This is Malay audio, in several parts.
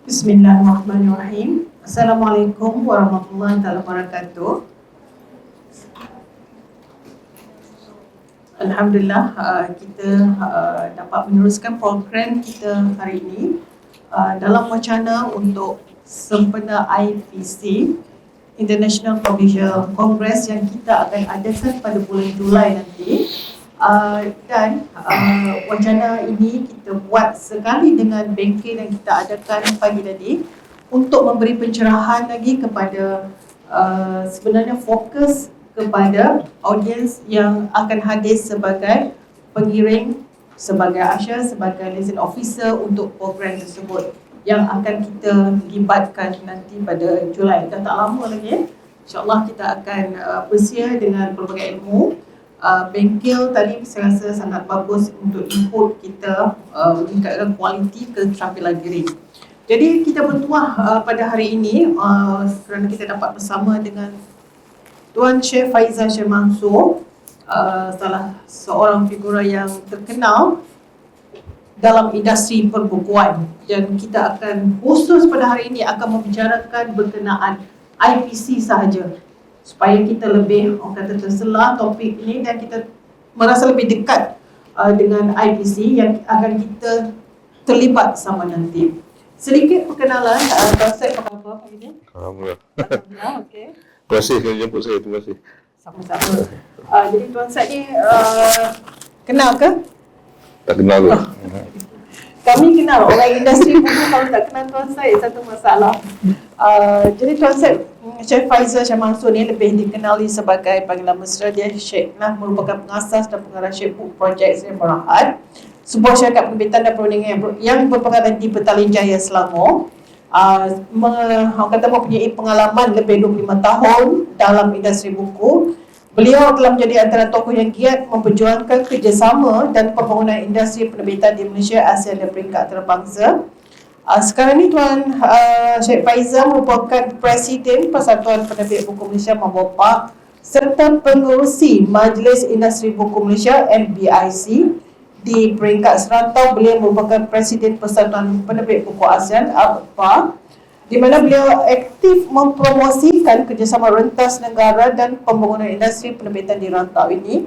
Bismillahirrahmanirrahim. Assalamualaikum warahmatullahi wabarakatuh. Alhamdulillah, kita dapat meneruskan program kita hari ini dalam wacana untuk sempena IPC, International Provincial Congress, yang kita akan adakan pada bulan Julai nanti. Dan wacana ini kita buat sekali dengan bengkel yang kita adakan pagi tadi untuk memberi pencerahan lagi kepada sebenarnya fokus kepada audiens yang akan hadir sebagai pengiring, sebagai usher, sebagai liaison officer untuk program tersebut yang akan kita libatkan nanti pada Julai. Dah tak lama lagi. InsyaAllah kita akan bersia dengan pelbagai ilmu. Bengkel tadi saya rasa sangat bagus untuk input kita meningkatkan kualiti keterampilan diri. Jadi kita bertuah pada hari ini kerana kita dapat bersama dengan Tuan Syekh Faizal Syekh Mansur, salah seorang figura yang terkenal dalam industri perbukuan, dan kita akan khusus pada hari ini akan membicarakan berkenaan IPC sahaja, supaya kita lebih terselah topik ini dan kita merasa lebih dekat dengan IPC yang akan kita terlibat sama nanti. Sedikit perkenalan, Tuan Syed, apa khabar pagi ni? Alhamdulillah. Alhamdulillah, okey. Terima kasih kerana jemput saya, terima kasih. Sama-sama. Jadi Tuan Syed ni kenal ke? Tak kenal ke? Kami kenal, orang industri pun kalau tak kenal Tuan Syed satu masalah. Jadi Tuan Syed, Syekh Faizal Syekh Mansur ni lebih dikenali sebagai panggilan mesra dia Syekh Nah, merupakan pengasas dan pengarah Syekh Book Project Sdn Barahat, sebuah syarikat penerbitan dan perundingan yang berpengalaman di Petaling Jaya, Selangor. Orang kata mempunyai pengalaman lebih 25 tahun dalam industri buku. Beliau telah menjadi antara tokoh yang giat memperjuangkan kerjasama dan pembangunan industri penerbitan di Malaysia, Asia dan peringkat antarabangsa. Sekarang ni Tuan Syekh Faizal merupakan Presiden Persatuan Penerbit Buku Malaysia Membopak serta pengerusi Majlis Industri Buku Malaysia MBIC. Di peringkat serantau, beliau merupakan Presiden Persatuan Penerbit Buku ASEAN (APA), di mana beliau aktif mempromosikan kerjasama rentas negara dan pembangunan industri penerbitan di rantau ini.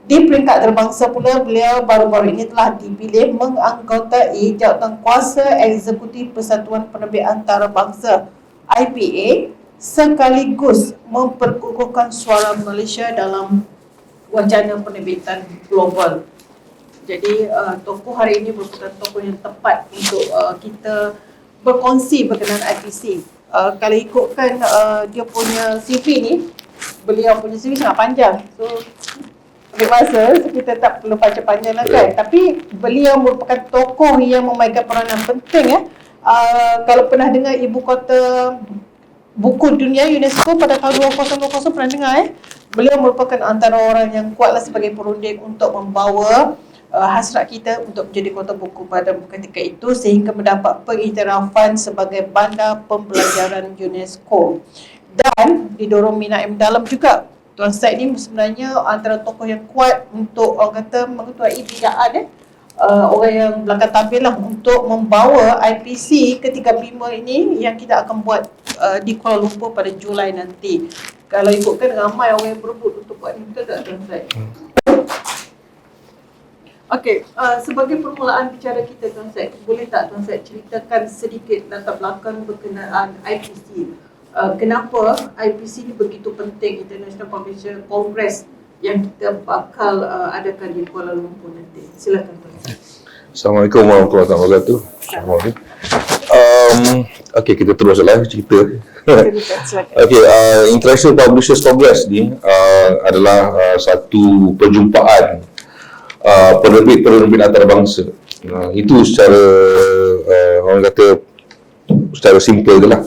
Di peringkat antarabangsa pula, beliau baru-baru ini telah dipilih menganggotai jawatan kuasa eksekutif Persatuan Penerbit Antarabangsa IPA, sekaligus memperkukuhkan suara Malaysia dalam wacana penerbitan global. Jadi tokoh hari ini merupakan tokoh yang tepat untuk kita berkongsi berkenaan IPC. Kalau ikutkan dia punya CV ni, beliau punya CV sangat panjang. So ambil masa, kita tak perlu baca panjang lah kan. Tapi beliau merupakan tokoh yang memainkan peranan penting. Kalau pernah dengar ibu kota buku dunia UNESCO pada tahun 2020, pernah dengar beliau merupakan antara orang yang kuatlah sebagai perunding untuk membawa hasrat kita untuk menjadi kota buku pada ketika itu, sehingga mendapat pengiktirafan sebagai bandar pembelajaran UNESCO. Dan didorong minat yang mendalam juga. Tuan Syed ni sebenarnya antara tokoh yang kuat untuk orang kata mengetuai bidaan orang yang belakang tampil lah untuk membawa IPC ke-35 ini yang kita akan buat di Kuala Lumpur pada Julai nanti. Kalau ikutkan ramai orang yang berebut untuk buat ni, betul tak Tuan Syed? Okey, sebagai permulaan bicara kita Tuan Syed, boleh tak Tuan Syed ceritakan sedikit latar belakang berkenaan IPC? Kenapa IPC ni begitu penting, International Provincial Congress, yang kita bakal adakan di Kuala Lumpur nanti? Silakan Tuan Syed. Assalamualaikum warahmatullahi wabarakatuh. Okey, kita teruslah cerita. Okey, International Publishers Congress ni adalah satu perjumpaan penerbit-penerbit antarabangsa. Itu secara orang kata secara simple je lah.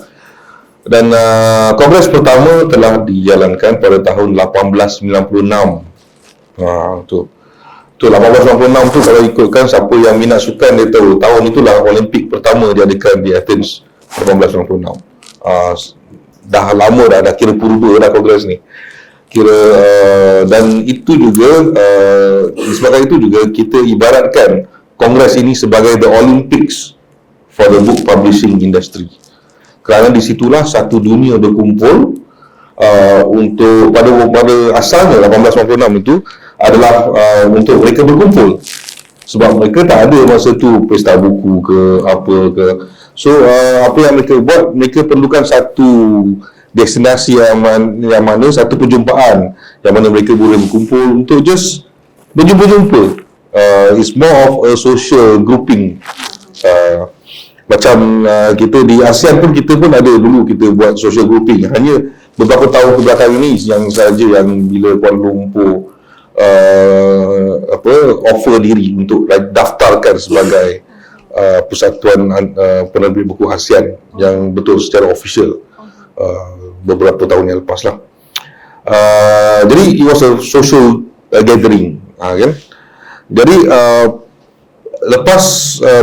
Dan kongres pertama telah dijalankan pada tahun 1896. Tu 1896 tu, kalau ikutkan siapa yang minat sukan dia tahu tahun itulah Olimpik pertama diadakan di Athens 1896. Dah lama dah kira purba dah kongres ni. Dan itu juga disebabkan itu juga kita ibaratkan kongres ini sebagai the Olympics for the book publishing industry. Kerana di situlah satu dunia berkumpul untuk pada asalnya 1896 itu adalah untuk mereka berkumpul. Sebab mereka tak ada masa tu pesta buku ke apa ke. So apa yang mereka buat, mereka perlukan satu destinasi yang mana satu perjumpaan yang mana mereka boleh berkumpul untuk just berjumpa-jumpa. It's more of a social grouping. Macam kita di ASEAN pun, kita pun ada dulu kita buat social grouping. Hanya beberapa tahun kebelakang ini yang saja yang bila Kuala Lumpur offer diri untuk daftarkan sebagai Persatuan Penerbit Buku ASEAN yang betul secara official beberapa tahun yang lepas lah. Jadi it was a social gathering, kan? Jadi lepas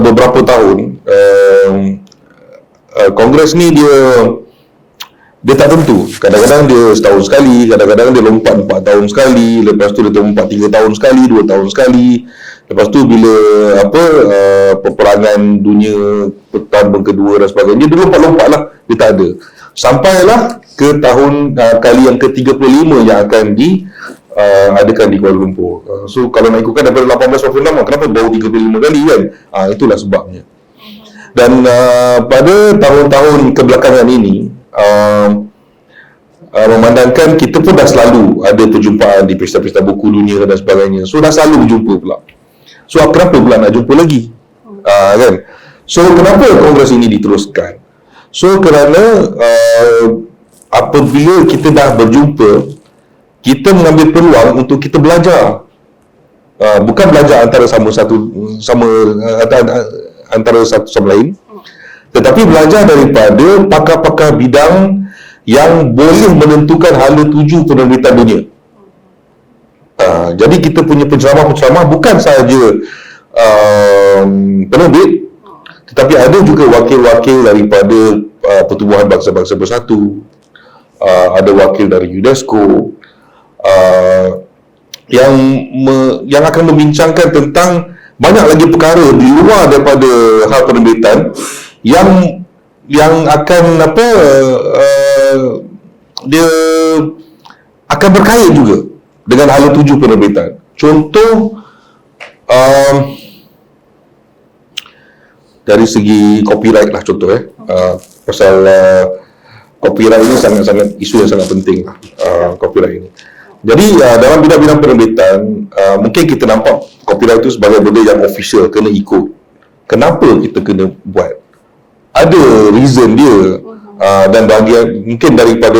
beberapa tahun kongres ni dia tak tentu. Kadang-kadang dia setahun sekali, kadang-kadang dia lompat 4 tahun sekali, lepas tu dia lompat 3 tahun sekali, 2 tahun sekali. Lepas tu bila peperangan dunia pertama, kedua dan sebagainya, dia lompat-lompat lah, dia tak ada. Sampailah ke tahun kali yang ke-35 yang akan adakan di Kuala Lumpur. So kalau nak ikutkan daripada 1896, kenapa baru 35 kali kan? Itulah sebabnya. Dan pada tahun-tahun kebelakangan ini, memandangkan kita pun dah selalu ada perjumpaan di pesta-pesta buku dunia dan sebagainya. So dah selalu berjumpa pula. So kenapa pula nak jumpa lagi? Kan? So kenapa kongres ini diteruskan? So kerana apabila kita dah berjumpa, kita mengambil peluang untuk kita belajar. Bukan belajar antara antara satu sama lain, tetapi belajar daripada pakar-pakar bidang yang boleh menentukan hala tuju penerbitan dunia. Jadi kita punya penceramah-penceramah bukan sahaja penerbit, tetapi ada juga wakil-wakil daripada Pertubuhan Bangsa-Bangsa Bersatu, ada wakil dari UNESCO, yang akan membincangkan tentang banyak lagi perkara di luar daripada hal penerbitan yang akan dia akan berkait juga dengan hala tuju penerbitan. Contoh dari segi copyright lah, contoh pasal copyright ini sangat-sangat isu yang sangat penting lah, copyright ini. Jadi dalam bidang-bidang penerbitan, mungkin kita nampak copyright itu sebagai benda yang official, kena ikut. Kenapa kita kena buat? Ada reason dia. Dan bahagian mungkin daripada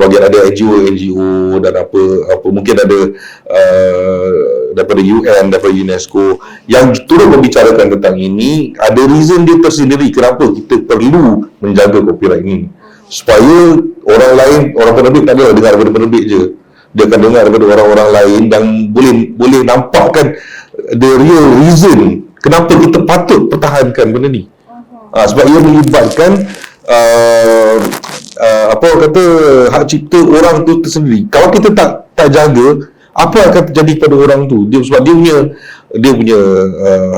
bahagian ada NGO dan apa mungkin ada daripada UN, daripada UNESCO yang turut membicarakan tentang ini. Ada reason dia tersendiri kenapa kita perlu menjaga copyright ini, supaya orang lain, orang penerbit tak ada dengar daripada penerbit je, dia akan dengar daripada orang-orang lain dan boleh nampakkan the real reason kenapa kita patut pertahankan benda ni. Sebab ia melibatkan hak cipta orang tu tersendiri. Kalau kita tak jaga, apa akan terjadi kepada orang tu? Sebab dia punya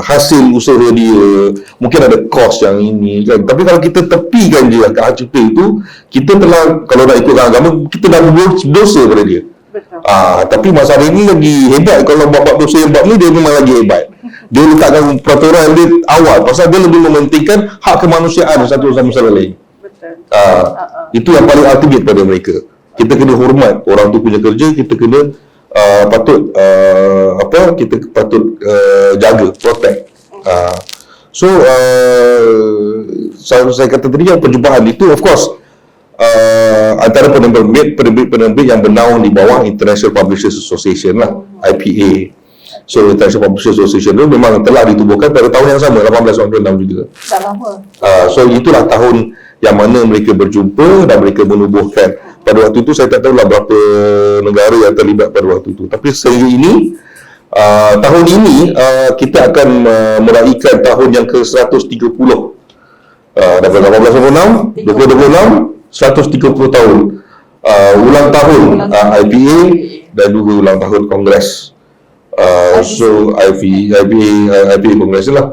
hasil usaha dia, mungkin ada kos yang ini kan. Tapi kalau kita tepikan je hak cipta itu, kita telah, kalau nak ikutkan agama, kita dah berdosa pada dia. Betul. Tapi masalah ini lagi hebat. Kalau buat dosa yang buat ni, dia memang lagi hebat. Dia letakkan peraturan dia awal, pasal dia lebih mementingkan hak kemanusiaan satu sama lain. Betul. Itu yang paling ultimate pada mereka. Kita kena hormat orang tu punya kerja, kita kena kita patut jaga, protect. Saya kata tadi yang perjumpaan itu, of course, antara penerbit yang bernaung di bawah International Publishers Association lah, IPA. So International Publishers Association itu memang telah ditubuhkan pada tahun yang sama, 1896 juga. Tak lama. So itulah tahun yang mana mereka berjumpa dan mereka menubuhkan. Pada waktu itu saya tak tahu lah berapa negara yang terlibat pada waktu itu. Tapi sehingga ini, tahun ini kita akan meraihkan tahun yang ke-130. Daripada 1896, 2026, 130 tahun. Ulang tahun IPA dan juga ulang tahun Kongres. So IPA Kongres lah.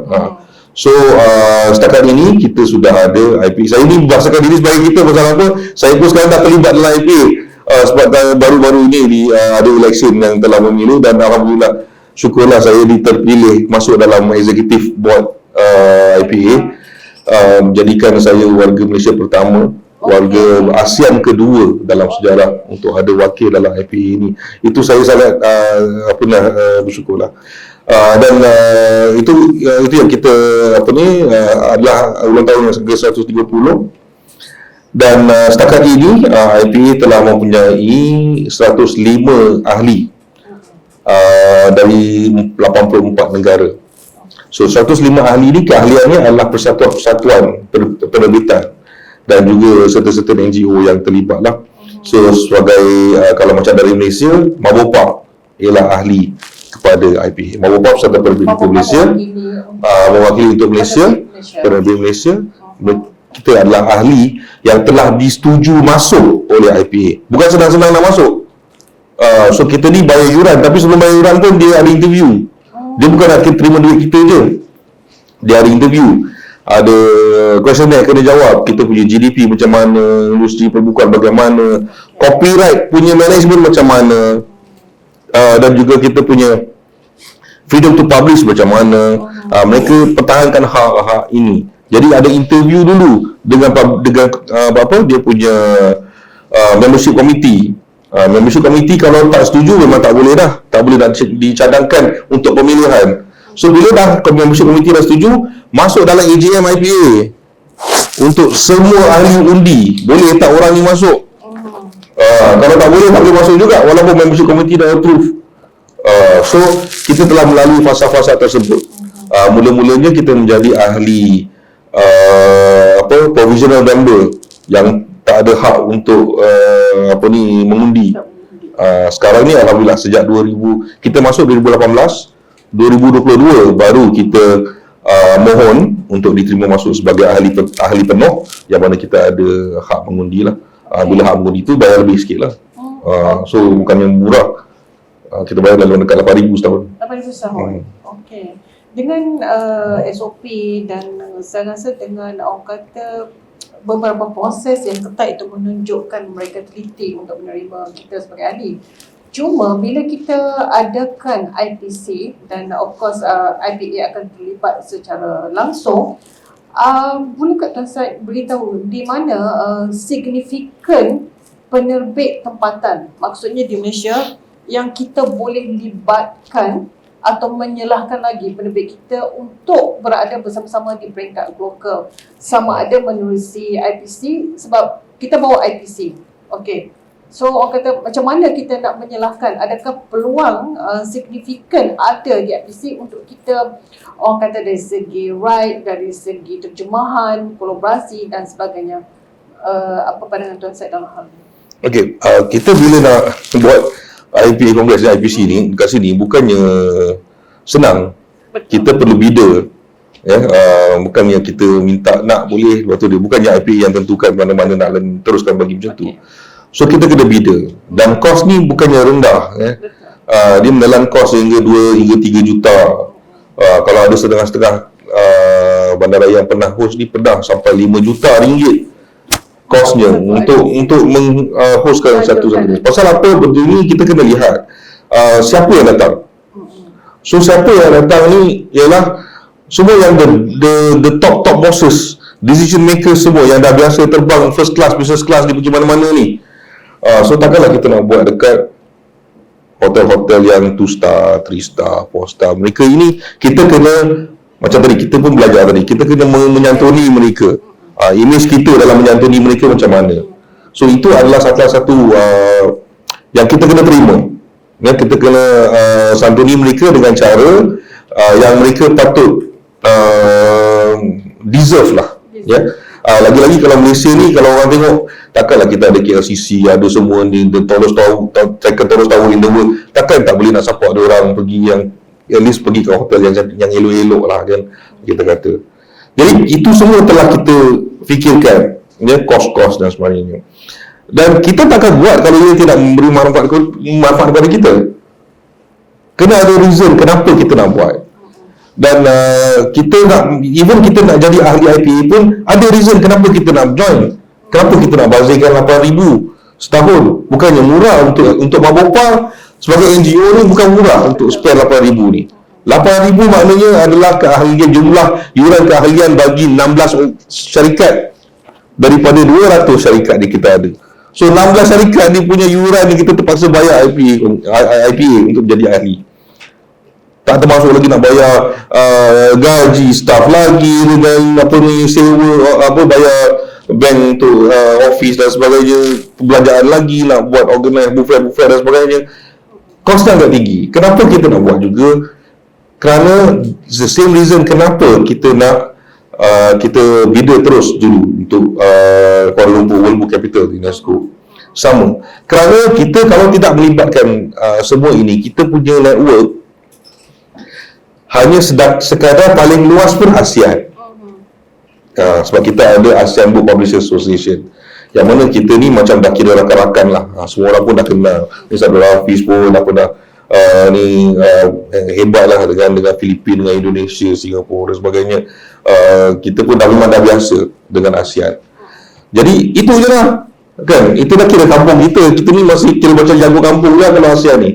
So setakat ini kita sudah ada IPA. Saya ni bahasakan diri sebagai kita pasal apa? Saya pun sekarang dah terlibat dalam IPA sebab baru-baru ini ada election yang telah memilu, dan alhamdulillah syukurlah saya terpilih masuk dalam executive board IPA, menjadikan saya warga Malaysia pertama, warga ASEAN kedua dalam sejarah untuk ada wakil dalam IPA ini. Itu saya sangat bersyukurlah. Dan itu yang kita adalah ulang tahun yang ke-130, dan setakat ini IPA telah mempunyai 105 ahli dari 84 negara. So 105 ahli ini keahliannya adalah persatuan-persatuan penerbitan dan juga serta-serta NGO yang terlibat lah. So sebagai kalau macam dari Malaysia, Mabopap ialah ahli kepada IPA. Mabopap Persatuan Penerbitan Malaysia mewakili untuk Malaysia, penerbit Malaysia. Kita adalah ahli yang telah disetujui masuk oleh IPA. Bukan senang-senang nak masuk. So kita ni bayar yuran, tapi sebelum bayar yuran pun dia ada interview. Dia bukan nak terima duit kita je. Dia ada interview. Ada questionnaire kena jawab. Kita punya GDP macam mana, industri perbukuan bagaimana, copyright punya management macam mana, dan juga kita punya freedom to publish macam mana. Mereka pertahankan hak-hak ini. Jadi ada interview dulu dengan dia punya membership committee. Membership committee kalau tak setuju memang tak boleh dah. Tak boleh dah dicadangkan untuk pemilihan. So bila dah membership committee dah setuju, masuk dalam AGM IPA untuk semua ahli undi. Boleh tak orang ni masuk? Kalau tak boleh masuk juga walaupun membership committee dah approve. So kita telah melalui fasa-fasa tersebut. Mula-mulanya kita menjadi ahli provisional member yang tak ada hak untuk mengundi. Sekarang ni alhamdulillah sejak 2000 kita masuk 2018, 2022 baru kita mohon untuk diterima masuk sebagai ahli penuh, yang mana kita ada hak mengundi lah. Bila hak mengundi tu bayar lebih sikit lah. So bukan yang murah. Kita bayar dalam dekat 8,000 setahun. 8,000 setahun. Okey. Dengan SOP dan saya rasa dengan orang kata beberapa proses yang ketat itu menunjukkan mereka teliti untuk menerima kita sebagai ahli. Cuma bila kita adakan IPC dan of course IPA akan terlibat secara langsung, bolehkah Tuan Syed beritahu di mana signifikan penerbit tempatan, maksudnya di Malaysia, yang kita boleh libatkan atau menyalahkan lagi penerbit kita untuk berada bersama-sama di peringkat global, sama ada menerusi IPC, sebab kita bawa IPC. Okey. So orang kata macam mana kita nak menyalahkan, adakah peluang signifikan ada di IPC untuk kita, orang kata dari segi right, dari segi terjemahan, kolaborasi dan sebagainya. Apa pandangan Tuan Syed dalam hal ini? Okey, kita bila nak buat IPA Congress dan IPC ni kat sini bukannya senang. Betul. Kita perlu bidder. Bukannya kita minta nak boleh, lepas tu dia bukannya IPA yang tentukan mana-mana nak teruskan bagi macam tu. So kita kena bidder, dan kos ni bukannya rendah. Dia menelan kos hingga 2 hingga 3 juta. Kalau ada setengah-setengah bandaraya yang pernah host ni pernah sampai 5 juta ringgit kosnya untuk menghostkan satu. Pasal apa benda ni kita kena lihat siapa yang datang. So siapa yang datang ni ialah semua yang the top bosses, decision makers semua yang dah biasa terbang first class, business class di pergi mana-mana ni. So takkanlah kita nak buat dekat hotel-hotel yang 2 star, 3 star, 4 star. Mereka ini kita kena, macam tadi kita pun belajar tadi, kita kena menyantuni mereka. Image kita dalam menyantuni mereka macam mana. So itu adalah salah satu yang kita kena terima. Kita kena santuni mereka dengan cara yang mereka patut deserve lah. Lagi-lagi kalau Malaysia ni, kalau orang tengok, takkanlah kita ada KLCC, ada semua ni, the tallest tower in the world. Takkan tak boleh nak support ada orang pergi yang at least pergi ke hotel yang elok-elok lah kan, kita kata. Jadi itu semua telah kita fikirkan, kos-kos dan sebagainya. Dan kita takkan buat kalau dia tidak memberi manfaat kepada kita. Kena ada reason kenapa kita nak buat. Dan kita nak, even kita nak jadi ahli IPA pun ada reason kenapa kita nak join. Kenapa kita nak bazirkan 8,000 setahun. Bukannya murah untuk Mak Bopa sebagai NGO ni, bukan murah untuk spend 8,000 ni. 8,000 maknanya adalah keahlian, jumlah yuran keahlian bagi 16 syarikat daripada 200 syarikat ni kita ada. So 16 syarikat ni punya yuran ni kita terpaksa bayar IPA untuk jadi ahli. Tak termasuk lagi nak bayar gaji staff lagi, dengan apa ni, sewa, bayar bank untuk office dan sebagainya, perbelanjaan lagi, nak buat organize buffet dan sebagainya. Kos agak tinggi. Kenapa kita nak buat juga? Kerana the same reason kenapa kita nak kita bida terus dulu untuk Kuala Lumpur World Book Capital UNESCO. Sama. Kerana kita kalau tidak melibatkan semua ini, kita punya network hanya sekadar paling luas pun ASEAN. Sebab kita ada ASEAN Book Publishers Association, yang mana kita ni macam dah kira rakan-rakan lah. Semua orang pun dah kenal. Ni Abdul Hafiz pun dah pernah hebat lah dengan Filipina, dengan Indonesia, Singapura dan sebagainya. Kita pun memang dah biasa dengan ASEAN. Jadi itu je lah kan, itu dah kira kampung kita. Kita ni masih kira macam jago kampung lah kalau ASEAN ni.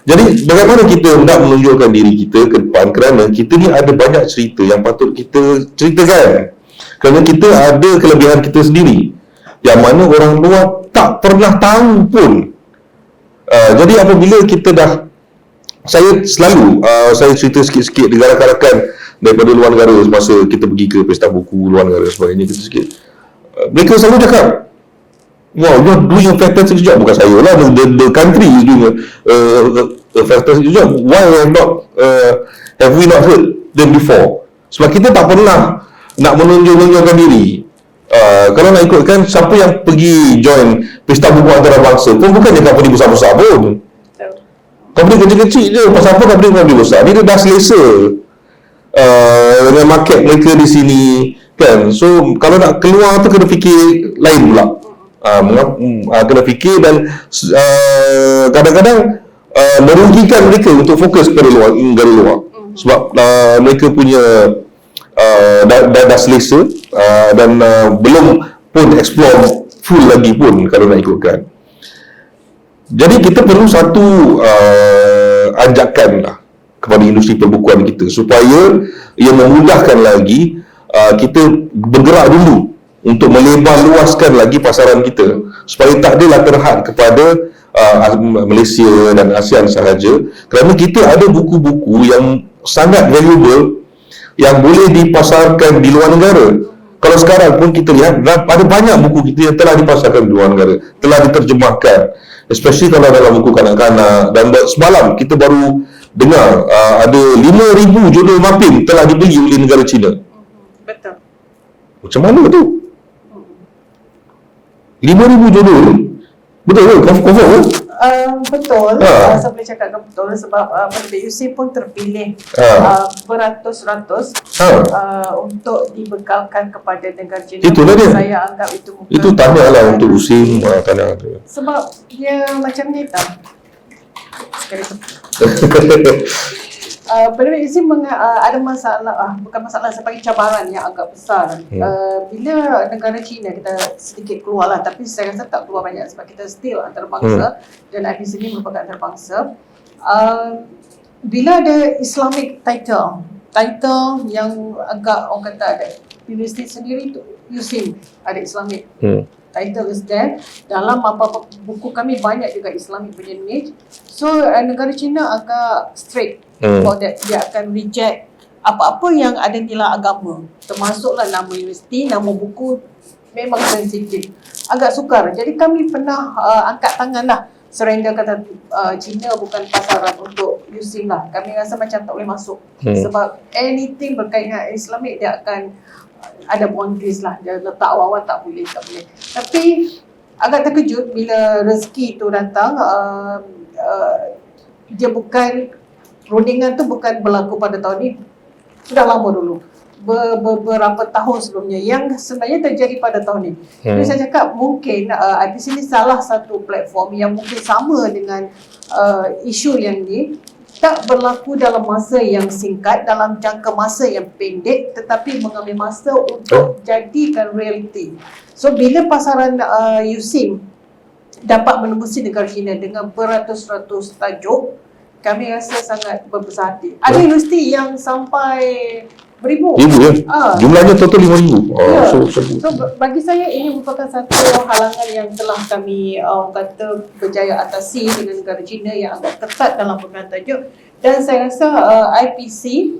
Jadi bagaimana kita nak menunjukkan diri kita ke depan, kerana kita ni ada banyak cerita yang patut kita ceritakan. Kerana kita ada kelebihan kita sendiri yang mana orang luar tak pernah tahu pun. Jadi apabila kita dah, saya selalu saya cerita sikit-sikit dengan rakan-rakan daripada luar negara semasa kita pergi ke pesta buku luar negara sebagainya, kita sikit. Mereka selalu cakap, wow, you're doing a fantastic job. Bukan saya lah, the country is doing a fantastic job. Why have we not heard them before? Sebab kita tak pernah nak menunjukkan diri. Kalau nak ikutkan, siapa yang pergi join pesta buku antarabangsa pun bukannya company besar-besar pun. Company kecil-kecil je. Pasal apa company besar? Dia dah selesa dengan market mereka di sini kan. So kalau nak keluar tu kena fikir lain pula. Kena fikir dan kadang-kadang merugikan mereka untuk fokus kepada negara luar. Sebab mereka punya dah selesa dan belum pun explore full lagi pun kalau nak ikutkan. Jadi kita perlu satu ajakan lah kepada industri perbukuan kita supaya ia memudahkan lagi kita bergerak dulu untuk melebar luaskan lagi pasaran kita, supaya tak adalah terhad kepada Malaysia dan ASEAN sahaja, kerana kita ada buku-buku yang sangat valuable yang boleh dipasarkan di luar negara. Kalau sekarang pun kita lihat ada banyak buku kita yang telah dipasarkan di luar negara, telah diterjemahkan, especially kalau dalam buku kanak-kanak. Dan semalam kita baru dengar ada 5,000 judul mapping telah dibeli oleh negara China. Betul. Macam mana tu? 5,000 judul? Betul ke? Confirm ke? Betul. Saya boleh cakapkan betul sebab PUC pun terpilih beratus-ratus untuk dibekalkan kepada negara China. Itulah dia. Saya anggap itu bukan. Itu tanya lah untuk USIM, tanya tu. Sebab dia macam ni tak. Pada USIM ada masalah, bukan masalah, sebagai cabaran yang agak besar. Bila negara China kita sedikit keluar lah, tapi saya rasa tak keluar banyak sebab kita still antarabangsa dan IPC ini merupakan antarabangsa. Bila ada Islamic title yang agak orang kata ada universiti sendiri tu, USIM ada Islamic title is there. Dalam apa-apa buku kami banyak juga Islamic punya image. So negara China agak strict about that. Dia akan reject apa-apa yang ada nilai agama, termasuklah nama universiti, nama buku, memang sensitif, agak sukar. Jadi kami pernah angkat tangan lah, surrender, kata China bukan pasaran untuk USIM lah. Kami rasa macam tak boleh masuk sebab anything berkaitan dengan Islamic dia akan ada boundaries lah, dia letak awal-awal tak boleh. Tapi agak terkejut bila rezeki tu datang. Dia bukan, rundingan tu bukan berlaku pada tahun ni, sudah lama dulu, beberapa tahun sebelumnya, yang sebenarnya terjadi pada tahun ni. Jadi saya cakap mungkin IPC ni salah satu platform yang mungkin sama dengan isu yang ni, tak berlaku dalam masa yang singkat, dalam jangka masa yang pendek, tetapi mengambil masa untuk jadikan realiti. So bila pasaran USIM dapat menembusi negara China dengan beratus-ratus tajuk, kami rasa sangat berbesar hati. Ada universiti yang sampai beribu. Ya? Jumlahnya total 5,000. So bagi saya ini merupakan satu halangan yang telah kami kata berjaya atasi dengan negara China yang agak ketat dalam pemilihan tajuk. Dan saya rasa IPC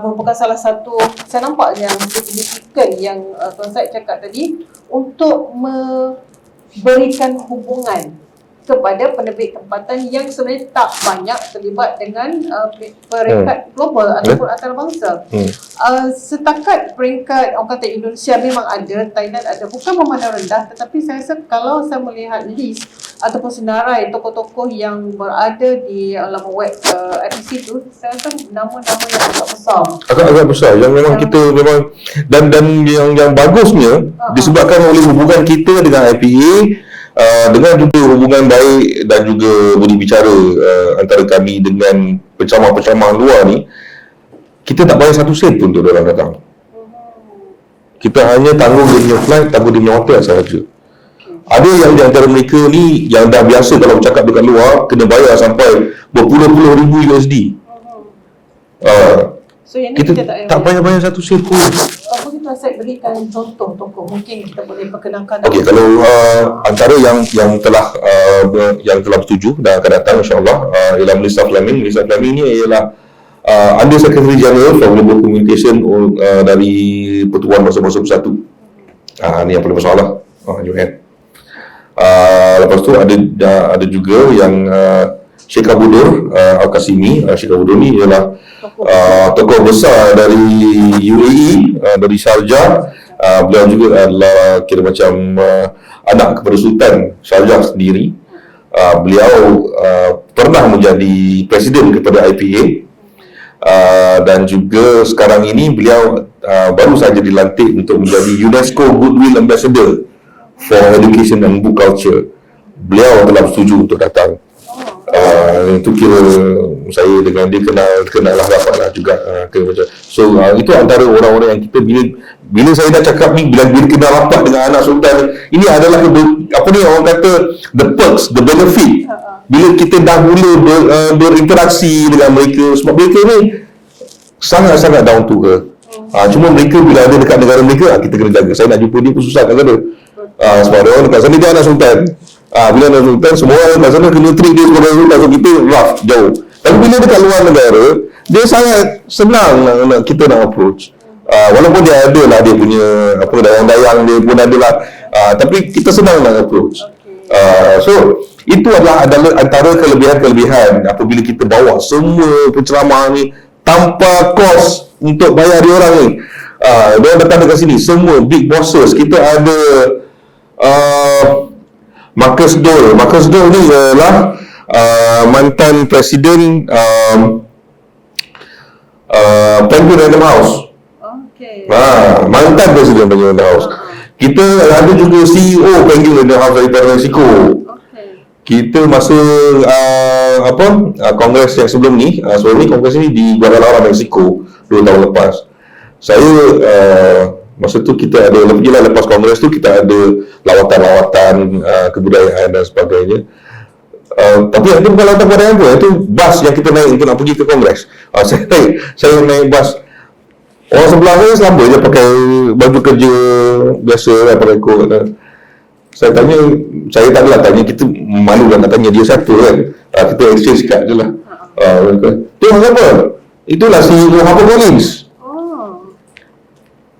merupakan salah satu, saya nampak yang signifikan yang Tuan Syed cakap tadi, untuk memberikan hubungan kepada penerbit tempatan yang sebenarnya tak banyak terlibat dengan peringkat global ataupun antarabangsa. Setakat peringkat orang kata Indonesia memang ada, Thailand ada, bukan memandang rendah, tetapi saya rasa kalau saya melihat list ataupun senarai tokoh-tokoh yang berada di laman web IPC tu, saya rasa nama-nama yang agak besar. Agak besar yang memang kita memang dan yang bagusnya disebabkan oleh hubungan kita dengan IPA, dengan juga hubungan baik dan juga budi bicara antara kami dengan penceramah-penceramah luar ni, kita tak bayar satu sen pun untuk orang datang. Kita hanya tanggung dia punya flight, tanggung dia punya hotel sahaja. Ada yang di antara mereka ni yang dah biasa kalau bercakap dekat luar kena bayar sampai berpuluh-puluh ribu USD. So yang kita tak bayar satu sen pun. Apa kita saya berikan contoh tokoh mungkin kita boleh perkenalkan. Okey, kalau antara yang telah bersetuju dan akan datang insya-Allah ialah Melissa Fleming. Melissa Fleming ni ialah Under Secretary General for Global Communication dari Pertubuhan Bangsa-Bangsa Bersatu. Ni yang paling masalah. UN. Lepas tu ada juga yang Sheikh Abudur Al-Qasimi. Sheikh Abudur ni ialah tokoh besar dari UAE, dari Sharjah. Beliau juga adalah kira macam anak kepada Sultan Sharjah sendiri. Beliau pernah menjadi presiden kepada IPA, dan juga sekarang ini beliau baru saja dilantik untuk menjadi UNESCO Goodwill Ambassador for Education and Book Culture. Beliau telah setuju untuk datang. Itu kira saya dengan dia kenal lah rapat lah juga. So itu antara orang-orang yang kita bila saya dah cakap ni, bila kenal rapat dengan anak sultan, ini adalah apa ni orang kata the perks, the benefit bila kita dah mula berinteraksi dengan mereka, sebab mereka ni sangat-sangat down to earth. Cuma mereka bila ada dekat negara mereka, kita kena jaga. Saya nak jumpa dia pun susah kat sana. Sebab dia orang dekat sana dia anak sultan. Bila anak sultan, semua orang kat sana kena treat dia sebagai sultan. So kita rough, jauh. Tapi bila dekat luar negara, dia sangat senang kita nak approach. Walaupun dia ada lah dia punya apa dayang-dayang dia pun ada lah, tapi kita senang nak approach. So itu adalah antara kelebihan-kelebihan apabila kita bawa semua penceramah ni tanpa kos untuk bayar dia orang ni. Dia datang dekat sini semua big bosses. Kita ada Marcus Dole. Marcus Dole ni ialah mantan presiden Penguin Random House. Mantan presiden Penguin Random House. Kita ada juga CEO Penguin Random House daripada Mexico. Kita masa kongres yang sebelum ni kongres ni di Guadalajara, Mexico 2 tahun lepas. Saya masa tu kita ada lepas kongres tu kita ada lawatan-lawatan kebudayaan dan sebagainya. Tapi itu bukan lawatan kebudayaan tu, itu bas yang kita naik untuk nak pergi ke kongres. Saya naik bas. Orang sebelah saya selama je pakai baju kerja biasa, pakai kot. Saya tak adalah tanya, kita malu nak tanya dia siapa kan. Kita exchange card je lah. Tu apa? Itulah CEO HarperCollins.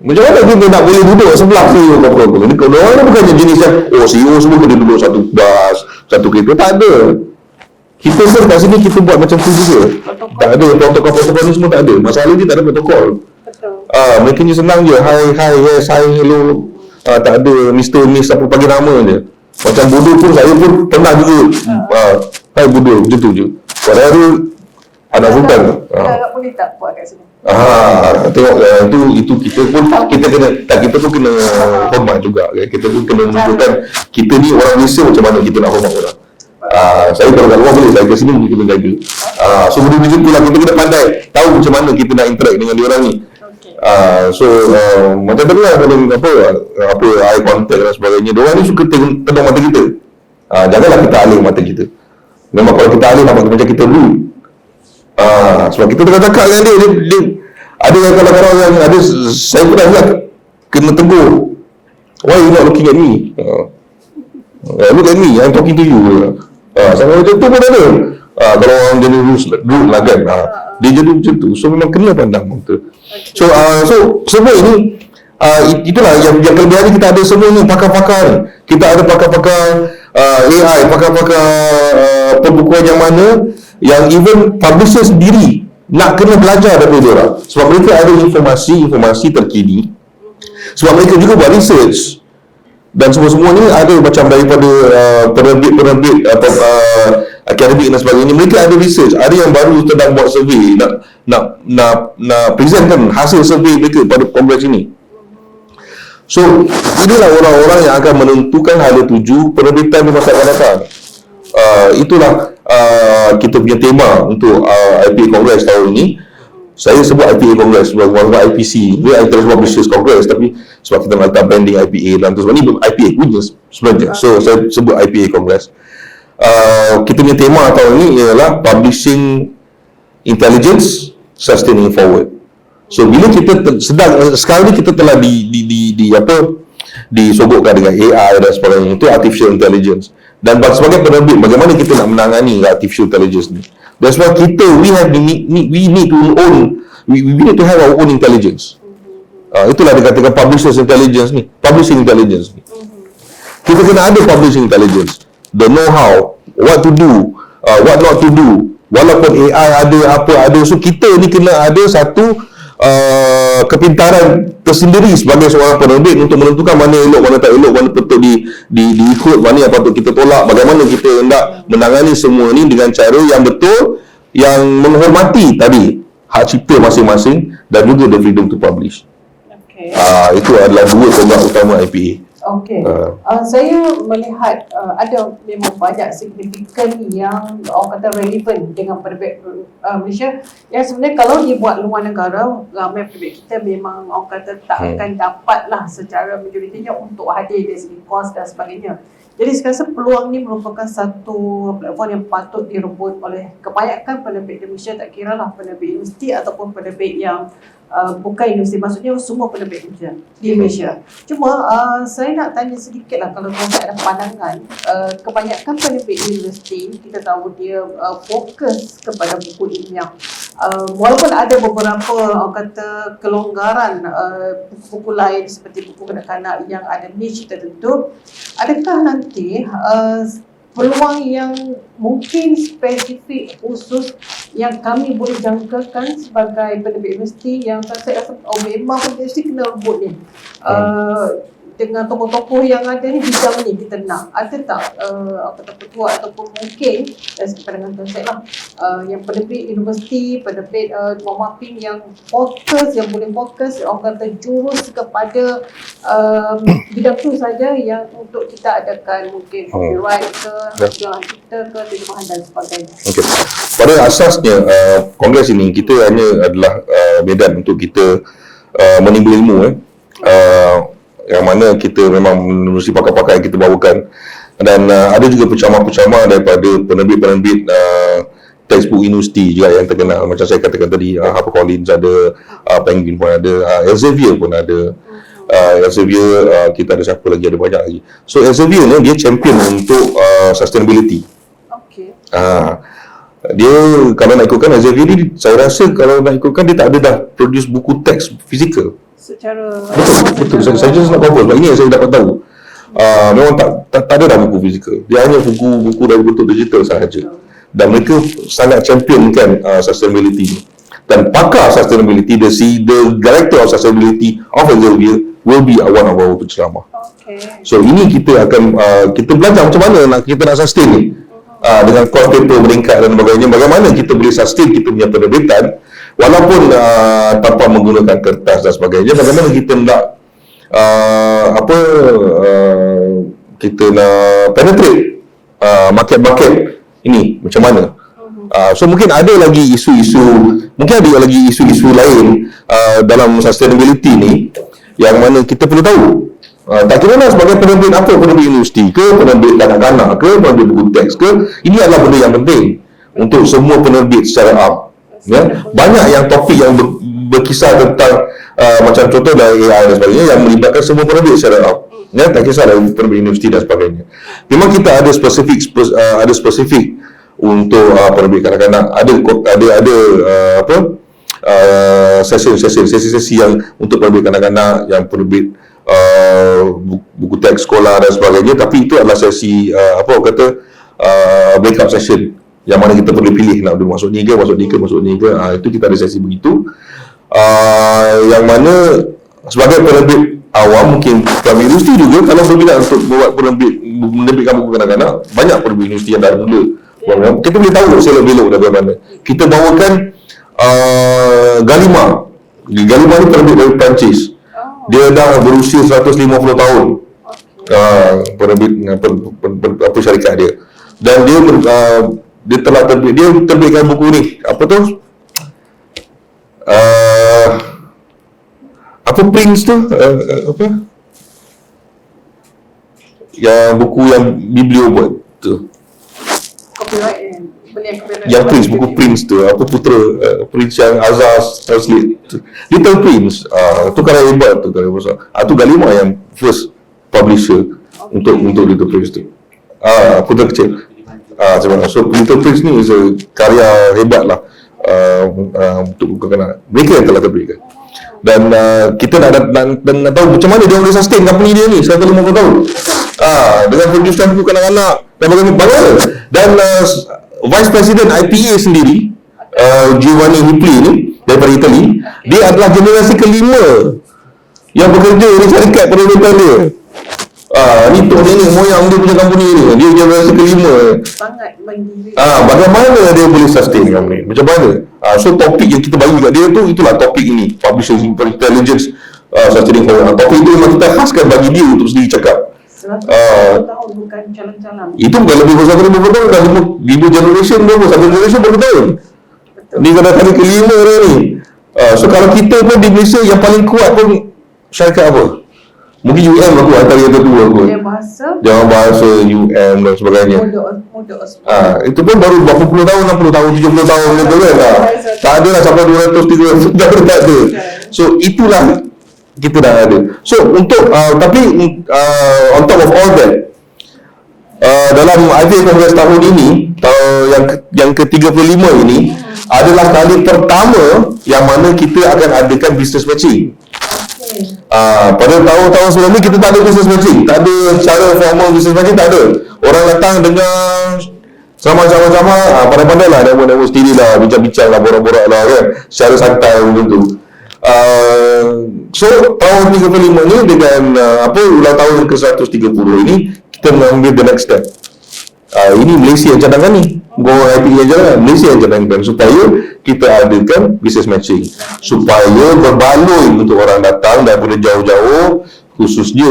Macam mana kita nak boleh duduk sebelah CEO HarperCollins? Orang ni bukannya jenis yang CEO semua kena duduk satu bas, satu kereta. Tak ada. Kita pun kat sini kita buat macam tu juga. Tak ada protokol-protokol ni semua tak ada. Masalah ni tak ada protokol. Mereka ni senang je. Hi, yes, hi, hello. Tak ada Mr. Miss apa panggil nama je. Macam bodoh pun saya pun pernah juga. Hai bodoh, macam tu je. Padahal anak sultan. Agak boleh tak buat kat sini? Tengok itu kita pun kena hormat juga. Kita pun kena menunjukkan kita ni orang Malaysia macam mana kita nak hormat orang. Saya kalau kat luar boleh, saya kat sini mungkin kita jaga. So benda macam tu lah, kita kena pandai tahu macam mana kita nak interact dengan dia orang ni. Macam tadi lah, kalau apa eye contact dan sebagainya, diorang ni suka tengok mata kita. Janganlah kita alih mata kita. Memang kalau kita alih nampak macam kita rude. Sebab kita tengah cakap dengan dia ada yang kadang-kadang yang ada, saya pernah lah kena tegur, why you not looking at me? Look at me, I'm talking to you. Sama macam tu pun ada. Kalau orang jadi rude lah kan, dia jadi macam tu. So memang kena pandang mata. So semua ini itulah yang kelebihan kita ada semua ni, pakar-pakar ni. Kita ada pakar-pakar AI, pakar-pakar pembukuan yang mana yang even publisher sendiri nak kena belajar daripada diorang, sebab mereka ada informasi terkini, sebab mereka juga buat research. Dan semua-semua ni ada macam daripada penerbit akademik dan sebagainya, mereka ada research, ada yang baru sedang buat survey, nak presentkan hasil survey mereka pada kongres ini. So inilah orang-orang yang akan menentukan hala tuju penerbitan di masa akan datang. Itulah kita punya tema untuk IPA Congress tahun ini. Saya sebut IPA Congress sebab IPC, dia International Publishers Congress, tapi sebab kita nak letak branding IPA dan tu, sebab ni IPA punya sebenarnya. So saya sebut IPA Congress. Kita punya tema tahun ini ialah Publishing Intelligence Sustaining Forward. So bila kita sekarang ni kita telah disogokkan dengan AI dan sebagainya, itu artificial intelligence. Dan sebagai penerbit, bagaimana kita nak menangani artificial intelligence ni? Dan sebab kita, we need to have our own intelligence. Itulah dikatakan publishers intelligence ni, publishing intelligence ni. Kita kena ada publishing intelligence, the know-how, what to do, what not to do. Walaupun AI ada, so kita ni kena ada satu kepintaran tersendiri sebagai seorang penerbit untuk menentukan mana elok, mana tak elok, mana patut diikut, mana yang patut kita tolak, bagaimana kita hendak menangani semua ni dengan cara yang betul, yang menghormati tadi hak cipta masing-masing dan juga the freedom to publish. Itu adalah dua tonggak utama IPA. Saya melihat ada memang banyak signifikan yang orang kata relevan dengan penerbit Malaysia, yang sebenarnya kalau dibuat luar negara, ramai penerbit kita memang orang kata tak akan dapatlah secara majoritinya untuk hadir dari segi kos dan sebagainya. Jadi saya rasa peluang ni merupakan satu platform yang patut direbut oleh kebanyakan penerbit di Malaysia, tak kira lah penerbit universiti ataupun penerbit yang bukan universiti, maksudnya semua penerbit di Malaysia. Cuma saya nak tanya sedikit lah, kalau tuan ada pandangan, kebanyakan penerbit universiti kita tahu dia fokus kepada buku ilmiah. Walaupun ada beberapa orang kata kelonggaran buku-buku lain seperti buku kanak-kanak yang ada niche tertentu, adakah nanti peluang yang mungkin spesifik khusus yang kami boleh jangkakan sebagai penerbit universiti yang saya rasa memang universiti kena rebut ni, dengan tokoh-tokoh yang ada ni, bidang ni kita nak, ada tak kata ketua ataupun mungkin dari segi pandangan tuan saya lah, yang penerbit universiti, penerbit mapping yang fokus, yang boleh fokus orang kata jurus kepada bidang tu saja, yang untuk kita adakan mungkin copyright ke, jualan kita ke, terjemahan dan sebagainya. Pada asasnya kongres ini kita hanya adalah medan untuk kita menimbul ilmu, yang mana kita memang menerusi pakar-pakar yang kita bawakan, dan ada juga pencamah-pencamah daripada penerbit-penerbit textbook universiti juga yang terkenal, macam saya katakan tadi, HarperCollins ada, Penguin pun ada, Elsevier pun ada, Elsevier, kita ada siapa lagi, ada banyak lagi. So Elsevier ni dia champion untuk sustainability. Dia kalau nak ikutkan Elsevier ni, saya rasa kalau nak ikutkan dia tak ada dah produce buku teks fizikal Secara betul. Saya just nak cover sebab ini yang saya dapat tahu. Memang tak ada dah buku fizikal. Dia hanya buku dari bentuk digital sahaja. Dan mereka sangat championkan sustainability ni. Dan pakar sustainability, the director of sustainability of Elsevier will be one of our penceramah. So ini kita akan kita belajar macam mana kita nak sustain ni. Dengan cost paper meningkat dan sebagainya, bagaimana kita boleh sustain kita punya penerbitan walaupun tanpa menggunakan kertas dan sebagainya, bagaimana kita nak kita nak penetrate market ini macam mana. So mungkin ada lagi isu-isu lain dalam sustainability ni yang mana kita perlu tahu. Tak kira lah sebagai penerbit apa, penerbit universiti ke, penerbit kanak-kanak ke, penerbit buku teks ke, ini adalah benda yang penting untuk semua penerbit secara am. Ya, banyak yang topik yang berkisar tentang macam contoh dari AI dan sebagainya yang melibatkan semua penerbit secara am. Ya, tak kisahlah penerbit universiti dan sebagainya. Memang kita ada spesifik untuk penerbit kanak-kanak, ada sesi yang untuk penerbit kanak-kanak, yang penerbit buku teks sekolah dan sebagainya. Tapi itu adalah sesi breakout session yang mana kita perlu pilih nak masuk ni ke. Itu kita ada sesi begitu, yang mana sebagai penerbit awam mungkin kami universiti juga kalau berminat untuk buat menerbitkan buku kanak-kanak, banyak penerbit universiti yang dah mula. Kita boleh tahu selok-belok dari mana. Kita bawakan Gallimard ni penerbit dari Perancis. Dia dah berusia 150 tahun. Penerbit syarikat dia. Dan dia telah terbitkan buku ni. Apa Prince tu? Yang buku yang Biblio buat tu. Copyright Yang Prince, buku Prince tu, putera Prince yang Azaz translate tu. Little Prince, tu karya hebat tu, karya besar. Tu Gallimard yang first publisher untuk Little Prince tu. Putera kecil. Sebenarnya. So Little Prince ni is a karya hebat lah untuk buku kanak-kanak. Mereka yang telah terbitkan. Dan kita nak tahu macam mana dia boleh sustain company dia ni 150 tahun. Dengan production buku kanak-kanak dan bagaimana. Dan Vice President IPA sendiri, Giovanni Hipli ni daripada Itali, dia adalah generasi kelima yang bekerja di syarikat penerbitan dia. Ni tok nenek moyang dia punya company ni, dia generasi kelima. Sangat bagi bagaimana dia boleh sustain company, macam mana. So topik yang kita bagi kat dia tu, itulah topik ini, Publishers Intelligence Sustaining Forward. Topik itu memang kita khaskan bagi dia untuk sendiri cakap. 150 tahun bukan calon-calon. Itu bukan lebih besar dari 50 tahun, dah 5 generation berapa, 1 generation berapa tahun. Ni kali kelima dia ni. So kalau kita pun di Malaysia yang paling kuat pun syarikat apa? Mungkin UM aku antara yang kedua kot. Jangan bahasa UM dan sebagainya. Itu pun baru berapa puluh tahun, 60 tahun, 70 tahun gitu kan. Tak ada lah sampai 200, 300 tahun tak ada. So itulah kita dah ada. So untuk tapi on top of all that, dalam IPA Congress tahun ini, yang ke-35 ini adalah kali pertama yang mana kita akan adakan business matching. Pada tahun-tahun sebelum ni kita tak ada business matching, tak ada cara formal business matching, tak ada. Orang datang dengan sama-sama pandai-pandai lah, network sendiri lah, bincang-bincang lah, borak-borak lah kan, secara santai macam tu. So tahun 35 ni dengan ulang tahun ke-130 ini, kita mengambil the next step. Ini Malaysia yang cadangkan ni, IPA yang cadangkan, Malaysia yang cadangkan supaya kita adakan business matching, supaya berbaloi untuk orang datang daripada jauh-jauh, khususnya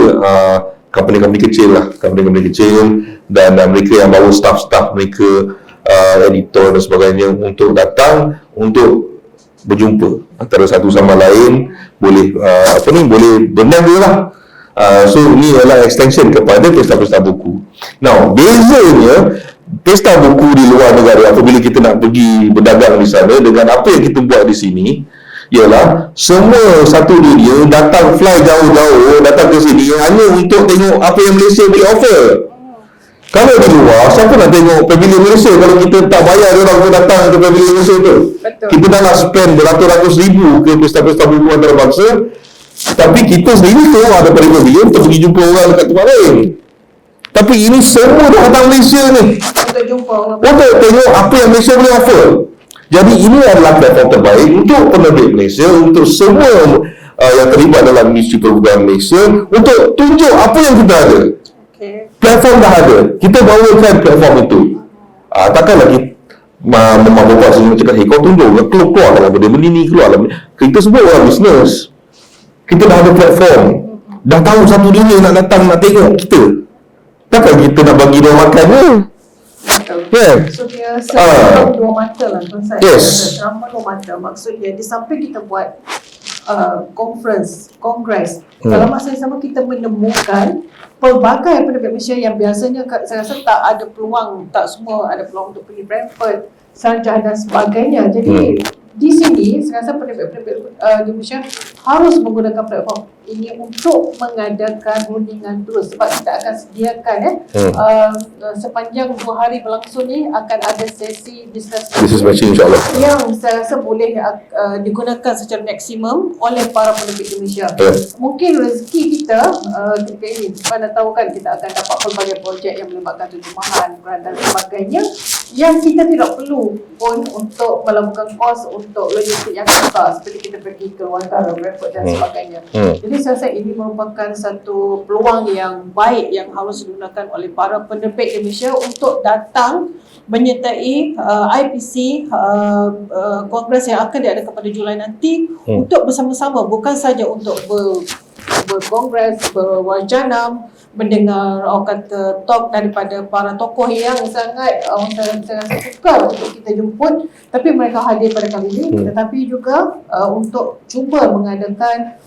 company-company kecil lah, company-company kecil dan mereka yang bawa staff-staff mereka, editor dan sebagainya, untuk datang untuk berjumpa antara satu sama lain, boleh boleh berniaga lah. So ni adalah extension kepada pesta-pesta buku. Now bezanya pesta buku di luar negara apabila kita nak pergi berdagang di sana dengan apa yang kita buat di sini, ialah semua satu dunia datang, fly jauh-jauh datang ke sini hanya untuk tengok apa yang Malaysia boleh offer. Kalau di luar, siapa nak tengok Pavilion Malaysia kalau kita tak bayar orang untuk datang ke Pavilion Malaysia tu? Betul. Kita dah nak spend beratus-ratus ribu ke pesta-pesta buku antarabangsa, tapi kita sendiri tu ada pavilion untuk pergi jumpa orang dekat tempat lain. Tapi ini semua datang Malaysia ni untuk jumpa orang, untuk tengok apa yang Malaysia boleh offer. Jadi ini adalah platform terbaik untuk penerbit Malaysia, untuk semua yang terlibat dalam industri perbukuan Malaysia, untuk tunjuk apa yang kita ada. Platform dah ada, kita bawakan platform itu. Takkanlah Mama Bapak sendiri cakap, kau tunjuk, keluar lah benda ni, keluar lah. Kita semua orang bisnes, kita dah ada platform, dah tahu satu dunia nak datang nak tengok kita. Takkan kita nak bagi dia makan ni? Betul. Kan? So dia serama dua mata lah Tuan Syed. Yes. Serama dua mata. Maksudnya di samping kita buat kongres. Dalam masa yang sama kita menemukan pelbagai penerbit Malaysia yang biasanya saya rasa tak ada peluang, tak semua ada peluang untuk pergi Brentford, Sharjah dan sebagainya. Jadi di sini saya rasa penerbit-penerbit di Malaysia harus menggunakan platform ini untuk mengadakan rundingan terus, sebab kita akan sediakan sepanjang 2 hari berlangsung ni akan ada sesi business matching insyaAllah. yang saya rasa boleh digunakan secara maksimum oleh para penerbit di Malaysia. Mungkin rezeki kita ketika ini, mana tahu kan kita akan dapat pelbagai projek yang melibatkan terjemahan, brand dan sebagainya, yang kita tidak perlu pun untuk melakukan kos untuk logistik yang besar seperti kita pergi ke luar negara, Brentford dan sebagainya. Jadi saya rasa ini merupakan satu peluang yang baik yang harus digunakan oleh para penerbit di Malaysia untuk datang menyertai IPC kongres yang akan diadakan pada Julai nanti untuk bersama-sama, bukan saja untuk berkongres, berwajana, mendengar orang kata talk daripada para tokoh yang sangat saya rasa sukar untuk kita jemput, tapi mereka hadir pada kali ini, tetapi juga untuk cuba mengadakan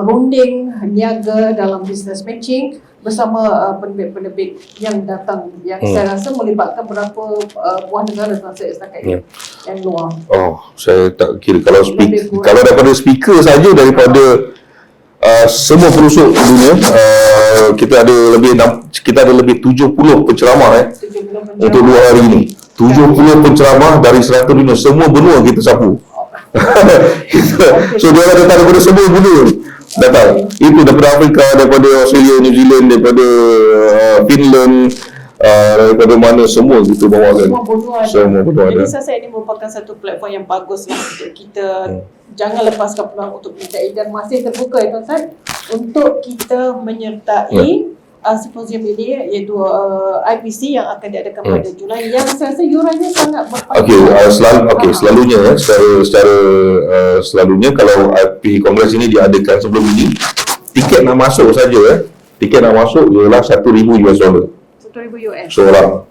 runding niaga dalam business matching bersama penerbit-penerbit yang datang, yang saya rasa melibatkan berapa buah negara setakat ini yang luar. Saya tak kira kalau kalau daripada speaker saja, daripada semua pelosok dunia, kita ada lebih 70 penceramah 70 untuk 2 hari ini. 70 penceramah dari serata dunia, semua benua kita sapu. So dia datang daripada semua benua datang. Itu daripada Afrika, daripada Australia, New Zealand, daripada Finland, daripada mana semua kita bawakan. Semua benua ada. Jadi saya rasa ini merupakan satu platform yang bagus lah untuk kita jangan lepaskan peluang untuk menyertai, dan masih terbuka Tuan Syed untuk kita menyertai simposium ini, iaitu IPC yang akan diadakan pada Julai, yang saya rasa yurannya sangat berpanjang. Selalunya selalunya kalau IPC Kongres ini diadakan sebelum ini, tiket nak masuk saja tiket nak masuk ialah $1,000 $1,000 seorang.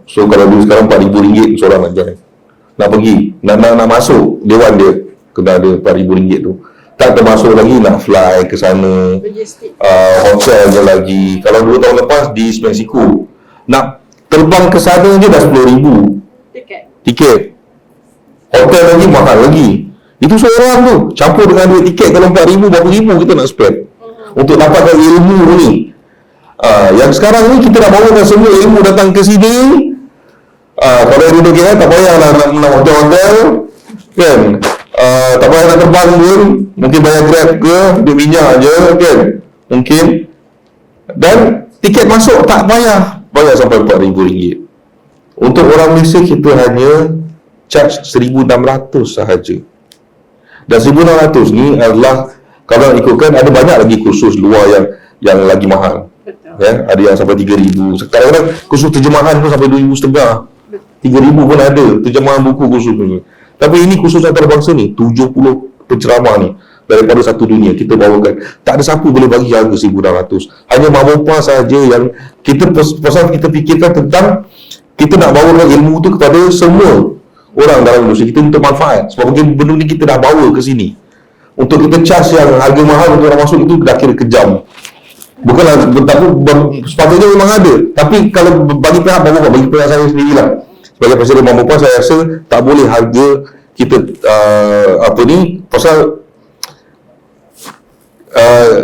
So kalau dulu sekarang RM4,000 seorang nak join, nak pergi, nak masuk dewan dia kena ada RM4,000 tu. Tak termasuk lagi nak fly ke sana, hotel je lagi. Kalau 2 tahun lepas di Mexico, nak terbang ke sana je dah $10,000 tiket. Hotel lagi mahal lagi. Itu seorang tu, campur dengan duit tiket. Kalau $4,000, berapa ribu kita nak spend untuk dapatkan ilmu ni. Yang sekarang ni kita nak bawakan semua ilmu datang ke sini. Kalau yang duduk KL tak payah nak hotel-hotel kan. Tak payah nak terbang pun, mungkin bayar Grab ke, duit minyak je kan, mungkin. Dan tiket masuk tak payah bayar sampai RM4,000. Untuk orang Malaysia kita hanya charge 1,600 sahaja. Dan 1,600 ni adalah, kalau ikutkan ada banyak lagi kursus luar yang lagi mahal. Ada yang sampai 3,000. Kadang-kadang kursus terjemahan pun sampai 2,500. 3,000 pun ada terjemahan buku kursus ni. Tapi ini khusus antarabangsa ni, 70 penceramah ni daripada satu dunia kita bawakan. Tak ada siapa boleh bagi harga 1,600. Hanya Mak Mopa sahaja yang kita fikirkan tentang kita nak bawakan ilmu tu kepada semua orang dalam industri kita untuk manfaat. Sebab mungkin benda ni kita dah bawa ke sini. Untuk kita charge yang harga mahal untuk orang masuk itu dah kira kejam. Bukanlah sepatutnya memang ada. Tapi kalau bagi pihak Mak Mopa, bagi pihak saya sendirilah, sebagai presiden Mak Mopa, saya rasa tak boleh harga kita pasal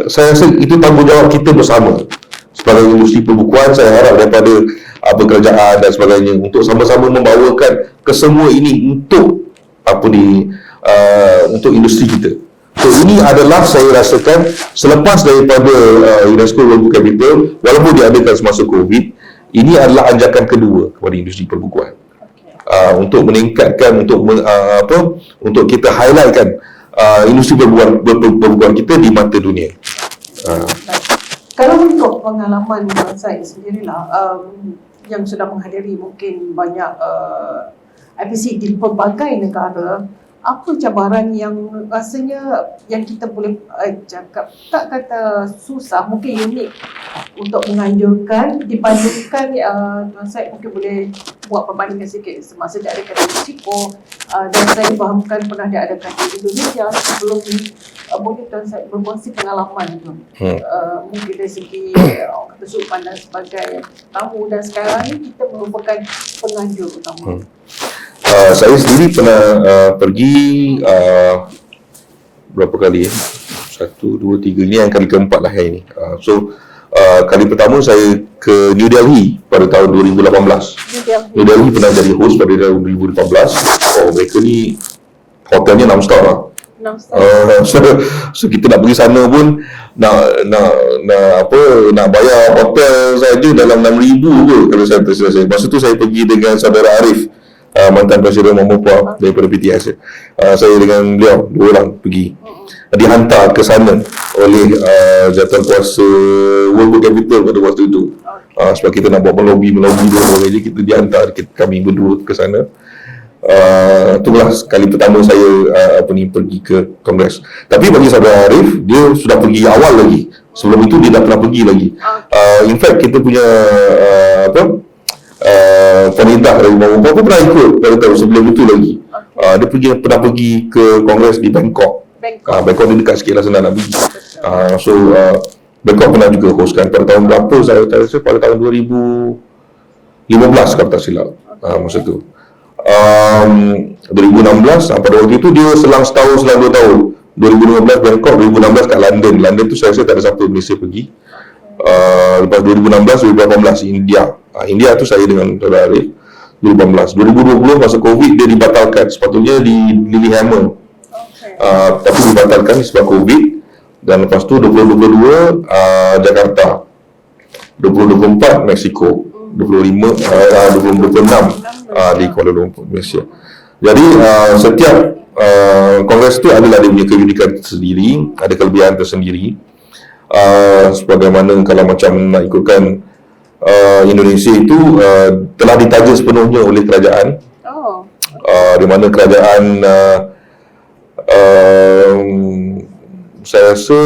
saya rasa itu tanggungjawab kita bersama sebagai industri perbukuan. Saya harap daripada kerajaan dan sebagainya untuk sama-sama membawakan ke semua ini untuk untuk industri kita. So ini adalah saya rasakan selepas daripada UNESCO World Book Capital, walaupun diadakan semasa COVID, ini adalah anjakan kedua kepada industri perbukuan. Untuk meningkatkan, untuk kita highlightkan industri perbukuan kita di mata dunia. Kalau untuk pengalaman saya sendirilah, yang sudah menghadiri mungkin banyak IPC di pelbagai negara, apa cabaran yang rasanya yang kita boleh cakap, tak kata susah, mungkin unik untuk menganjurkan dibandingkan Tuan Syed mungkin boleh buat perbandingan sikit semasa diadakan di Mexico dan saya fahamkan pernah diadakan di Indonesia sebelum ni. Mungkin Tuan Syed berkongsi pengalaman tu, mungkin dari segi orang kata sudut pandang sebagai tamu, dan sekarang ni kita merupakan penganjur utama. Saya sendiri pernah pergi berapa kali? 1, 2, 3. Ini yang kali keempat lah yang ini. Kali pertama saya ke New Delhi pada tahun 2018. New Delhi pernah jadi host pada tahun 2018. Mereka ni hotelnya 6 star lah. So kita nak pergi sana pun nak bayar hotel saja dalam 6,000 ke kalau saya tersilap saya. Masa tu saya pergi dengan saudara Arif, mantan Presiden Mamopua daripada PTS. Saya dengan beliau, 2 orang pergi. Dihantar ke sana oleh jawatankuasa World Capital pada waktu itu. Sebab kita nak buat melobi dua orang, jadi kita dihantar, kami berdua ke sana. Itulah kali pertama saya pergi ke Kongres. Tapi bagi saudara Arif, dia sudah pergi awal lagi. Sebelum itu dia dah pernah pergi lagi. In fact kita punya pemerintah dari Mamopua pun pernah ikut pada tahun sebelum itu lagi. Dia pernah pergi ke Kongres di Bangkok. Bangkok ni dekat sikit lah, senang nak pergi. Bangkok pernah juga hostkan pada tahun berapa, saya rasa pada tahun 2015 kalau tak silap. Masa tu 2016, pada waktu itu dia selang 2 tahun. 2015 Bangkok, 2016 kat London. London tu saya rasa tak ada siapa Malaysia pergi. Lepas 2016, 2018 India. India tu saya dengan saudara Arif 2018. 2020 masa Covid dia dibatalkan. Sepatutnya di Lillehammer. Tapi dibatalkan sebab Covid. Dan lepas tu 2022 Jakarta. 2024 Mexico. 2026 di Kuala Lumpur, Malaysia. Jadi setiap kongres tu adalah dia punya keunikan tersendiri, ada kelebihan tersendiri. Sebagaimana kalau macam nak ikutkan Indonesia itu telah ditaja sepenuhnya oleh kerajaan. Di mana kerajaan saya rasa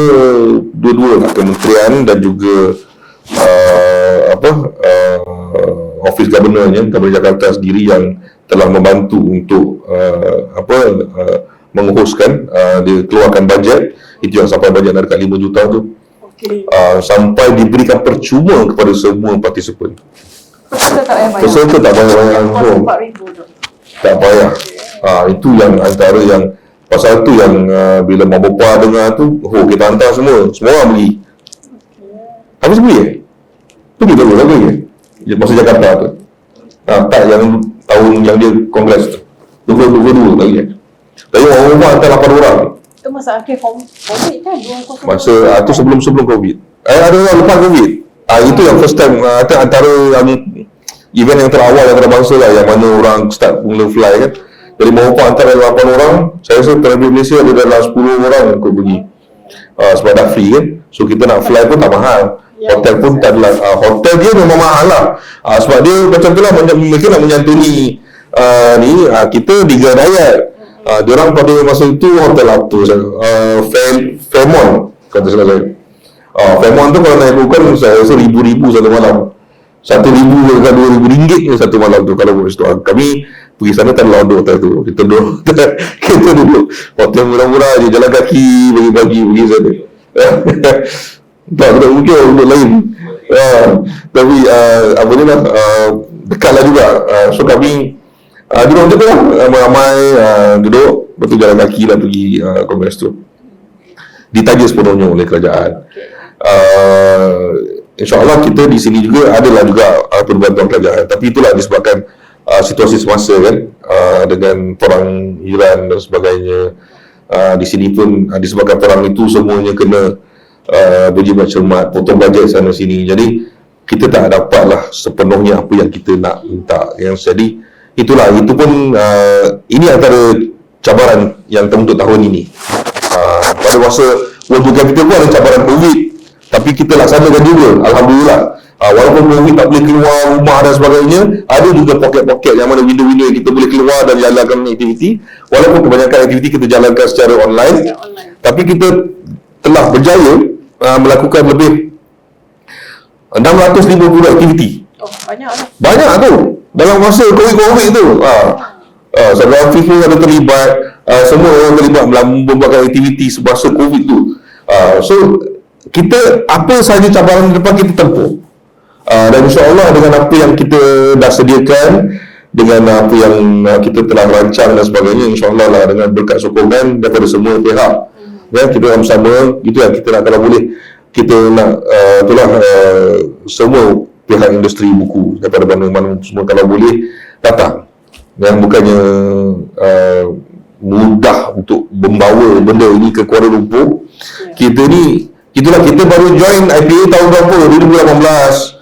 dua-dua lah, kementerian dan juga office governornya, Gubernur Jakarta sendiri yang telah membantu untuk menghostkan. Dia keluarkan bajet, itu yang sampai bajet dekat 5 juta tu. Sampai diberikan percuma kepada semua partisipan. Peserta tak payah bayar. Tak payah. Itu yang antara yang pasal tu yang bila Mamopua dengar tu, kita hantar semua orang beli. Habis beli pergi dulu lagi masa Jakarta tu. Tak yang tahun yang dia kongres tu 2022 lagi. Tapi orang hantar 8 orang. Itu masa akhir Covid kan? Masa tu sebelum Covid. Ada orang lepas Covid. Itu yang first time antara event yang terawal yang terbangsa lah, yang mana orang start mula fly kan. Jadi Mamopua antara 8 orang, saya rasa Travel Malaysia ada dalam 10 orang ikut pergi. Sebab dah free kan. So kita nak fly pun tak mahal. Hotel pun tak adalah, hotel dia memang mahal lah. Sebab dia macam tu lah, mereka nak menyantuni kita di Gerai Raya. Diorang pada masa itu hotel apa Fairmont kata salah saya. Fairmont tu kalau naik bukan saya rasa ribu-ribu satu malam. 1,000 ke 2,000 ringgit je satu malam tu kalau buat situ. Kami pergi sana tak ada hotel tu. Kita duduk hotel murah-murah je, jalan kaki pagi-pagi pergi sana. Tak mungkin untuk lain. Tapi apa ni lah, dekat lah juga. So kami duduk macam tu lah, ramai duduk, lepas tu jalan kaki lah pergi kongres tu. Ditaja sepenuhnya oleh kerajaan. InsyaAllah kita di sini juga adalah juga perbantuan kerajaan. Tapi itulah disebabkan situasi semasa kan, dengan perang Iran dan sebagainya. Di sini pun disebabkan perang itu semuanya kena berjimat cermat, potong bajet sana sini. Jadi kita tak dapatlah sepenuhnya apa yang kita nak minta. Yang jadi itulah, itu pun ini antara cabaran yang untuk tahun ini. Pada masa World Capital pun ada cabaran Covid, tapi kita laksanakan juga, alhamdulillah. Walaupun Covid tak boleh keluar rumah dan sebagainya, ada juga poket-poket yang mana window-window yang kita boleh keluar dan jalankan aktiviti. walaupun kebanyakan aktiviti kita jalankan secara online, tapi kita telah berjaya melakukan lebih 650 aktiviti. Oh, banyak lah. Banyak tu dalam masa COVID tu. Saudara Hafiz pun ada terlibat, semua orang terlibat membuatkan aktiviti semasa COVID tu. So kita apa sahaja cabaran depan kita tempuh. Dan insya-Allah dengan apa yang kita dah sediakan, dengan apa yang kita telah rancang dan sebagainya, insya-Allah lah dengan berkat sokongan daripada semua pihak, ya, kita sama-sama itu yang kita nak, kalau boleh kita nak itulah semua pihak industri buku daripada Bandung semua kalau boleh datang, yang bukannya mudah untuk membawa benda ini ke Kuala Lumpur. Kita baru join IPA tahun berapa? 2018.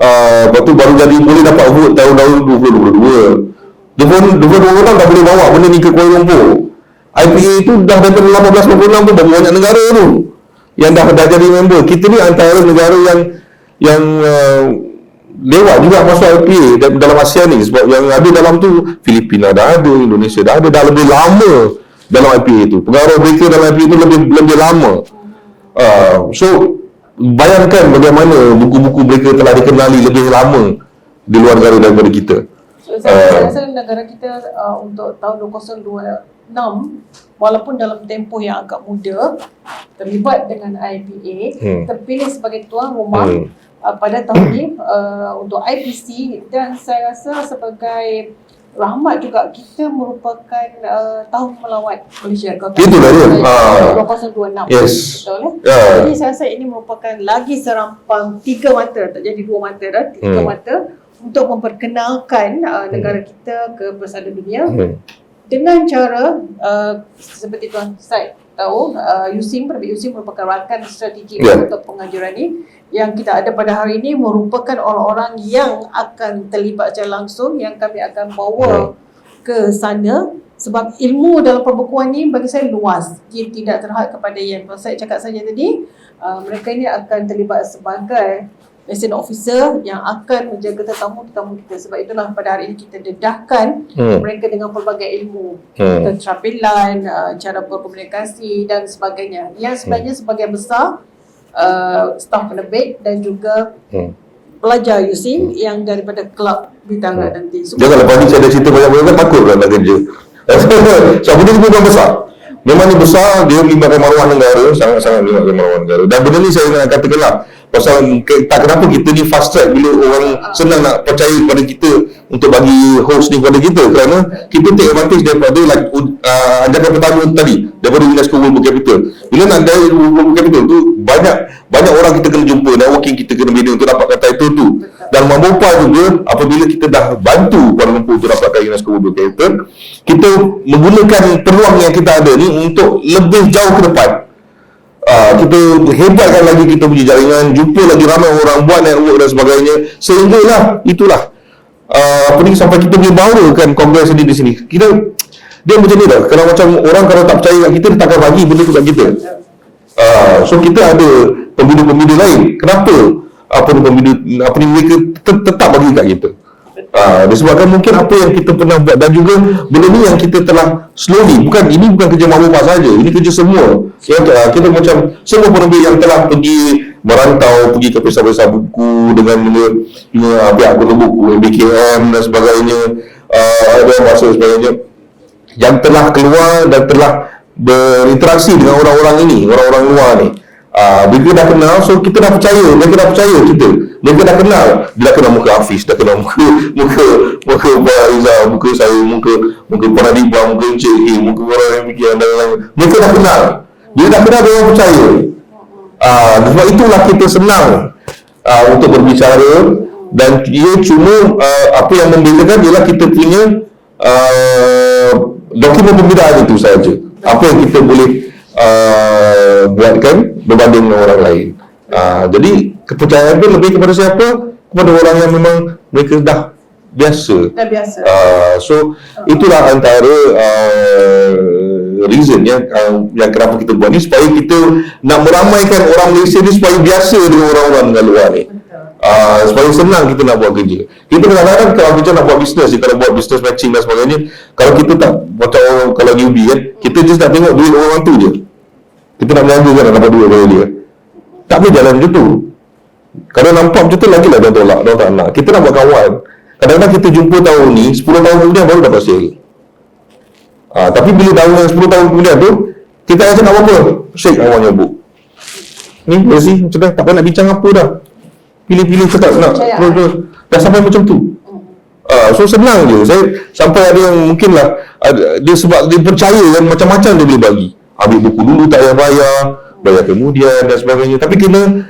Lepas tu baru jadi boleh dapat vote tahun 2022. 2026 dah boleh bawa benda ni ke Kuala Lumpur. IPA tu dah daripada 1896 tu dah banyak negara tu yang dah jadi member. Kita ni antara negara yang lewat juga masuk IPA dalam ASEAN ni, sebab yang ada dalam tu Filipina dah ada, Indonesia dah ada, dah lebih lama dalam IPA tu. Pengaruh mereka dalam IPA tu lebih lama. So bayangkan bagaimana buku-buku mereka telah dikenali lebih lama di luar negara daripada kita. So, saya rasa negara kita untuk tahun 2026, walaupun dalam tempoh yang agak muda, terlibat dengan IPA, terpilih sebagai tuan rumah pada tahun ini untuk IPC, dan saya rasa sebagai rahmat juga kita merupakan tahun melawat Malaysia. Itulah dia. 2026. Yes. Betul Jadi saya rasa ini merupakan lagi serampang 3 mata, tak jadi 2 mata dah, 3 mata untuk memperkenalkan negara kita ke pesada dunia dengan cara seperti Tuan Syed tahu, USIM merupakan rakan strategi untuk pengajaran ini. Yang kita ada pada hari ini merupakan orang-orang yang akan terlibat secara langsung, yang kami akan bawa ke sana, sebab ilmu dalam perbukuan ni bagi saya luas. Dia tidak terhad kepada yang saya cakap saja tadi. Mereka ini akan terlibat sebagai liaison officer yang akan menjaga tetamu-tetamu kita. Sebab itulah pada hari ini kita dedahkan mereka dengan pelbagai ilmu, keterampilan, cara berkomunikasi dan sebagainya. Yang sebenarnya sebagian besar staf penerbit dan juga pelajar USIM yang daripada kelab Bintang nanti. Jangan lepas ni saya ada cerita banyak-banyak kan takut kan nak kerja. Sebab benda ni bukan besar. Memang ni besar, dia melibatkan maruah negara, sangat-sangat melibatkan maruah negara. Dan benda ni saya nak katakan lah, pasal tak kenapa kita ni fast track bila orang senang nak percaya kepada kita untuk bagi host ni kepada kita, kerana kita take advantage daripada ajakan pertama tadi daripada UNESCO World Book Capital. Bila nak dari World Book Capital tu banyak orang kita kena jumpa, networking kita kena bina untuk dapatkan title tu. Dan membupa juga apabila kita dah bantu Kuala Lumpur untuk dapatkan UNESCO World Book Capital, kita menggunakan peluang yang kita ada ni untuk lebih jauh ke depan. Kita hebatkan lagi kita punya jaringan, jumpa lagi ramai orang, buat network dan sebagainya, sehinggalah itulah sampai kita boleh bawakan kongres ini di sini. Dia macam ni dah, kalau macam orang kalau tak percaya kat kita, dia takkan bagi benda tu kat kita. So kita ada pembina-pembina lain. Kenapa mereka tetap bagi kat kita? Disebabkan mungkin apa yang kita pernah buat, dan juga benda ni yang kita telah slowly, ini bukan kerja Mak Bapak saja, ini kerja semua. Kita macam semua penerbit yang telah pergi merantau, pergi ke pesawat buku dengan pihak kota buku, MBKM dan sebagainya, ada masa sebagainya, yang telah keluar dan telah berinteraksi dengan orang-orang ini, orang-orang luar ni. Mereka dah kenal, so kita dah percaya, mereka dah percaya kita. Mereka dah kenal, dia dah kenal muka Hafiz, dah kenal muka Pak Rizal, muka saya, muka Pranadipa, muka Encik, muka orang yang fikir dan lain-lain. Mereka dah kenal. Dia dah kenal, dia orang percaya. Sebab itulah kita senang untuk berbicara, dan dia cuma apa yang membezakan ialah kita punya dokumen pembinaan itu saja. Apa yang kita boleh buatkan berbanding dengan orang lain. Jadi kepercayaan pun lebih kepada siapa? Kepada orang yang memang mereka dah biasa. So itulah antara reason yang kenapa kita buat ni, supaya kita nak meramaikan orang Malaysia ni supaya biasa dengan orang-orang dengan luar ni. supaya senang kita nak buat kerja. Kita kadang-kadang kalau kita nak buat bisnes, kalau buat bisnes matching dan sebagainya, kalau kita tak macam orang kalau newbie kan, kita just nak tengok duit orang tu je. Kita nak berniaga kan nak dapat duit dari dia. Tak boleh jalan macam tu. Kalau nampak macam tu lagilah dia tolak, dia tak nak. Kita nak buat kawan. Kadang-kadang kita jumpa tahun ni, 10 tahun kemudian baru dapat sale. Tapi bila tahun yang 10 tahun kemudian tu, kita akan cakap apa? Syek awak nyebut. Ni sih macam dah tak payah nak bincang apa dah. Pilih-pilih cakap nak terus dah sampai macam tu. So senang je. Saya sampai ada yang mungkin lah dia sebab dia percaya kan macam-macam dia boleh bagi. Ambil buku dulu tak payah bayar kemudian dan sebagainya. Tapi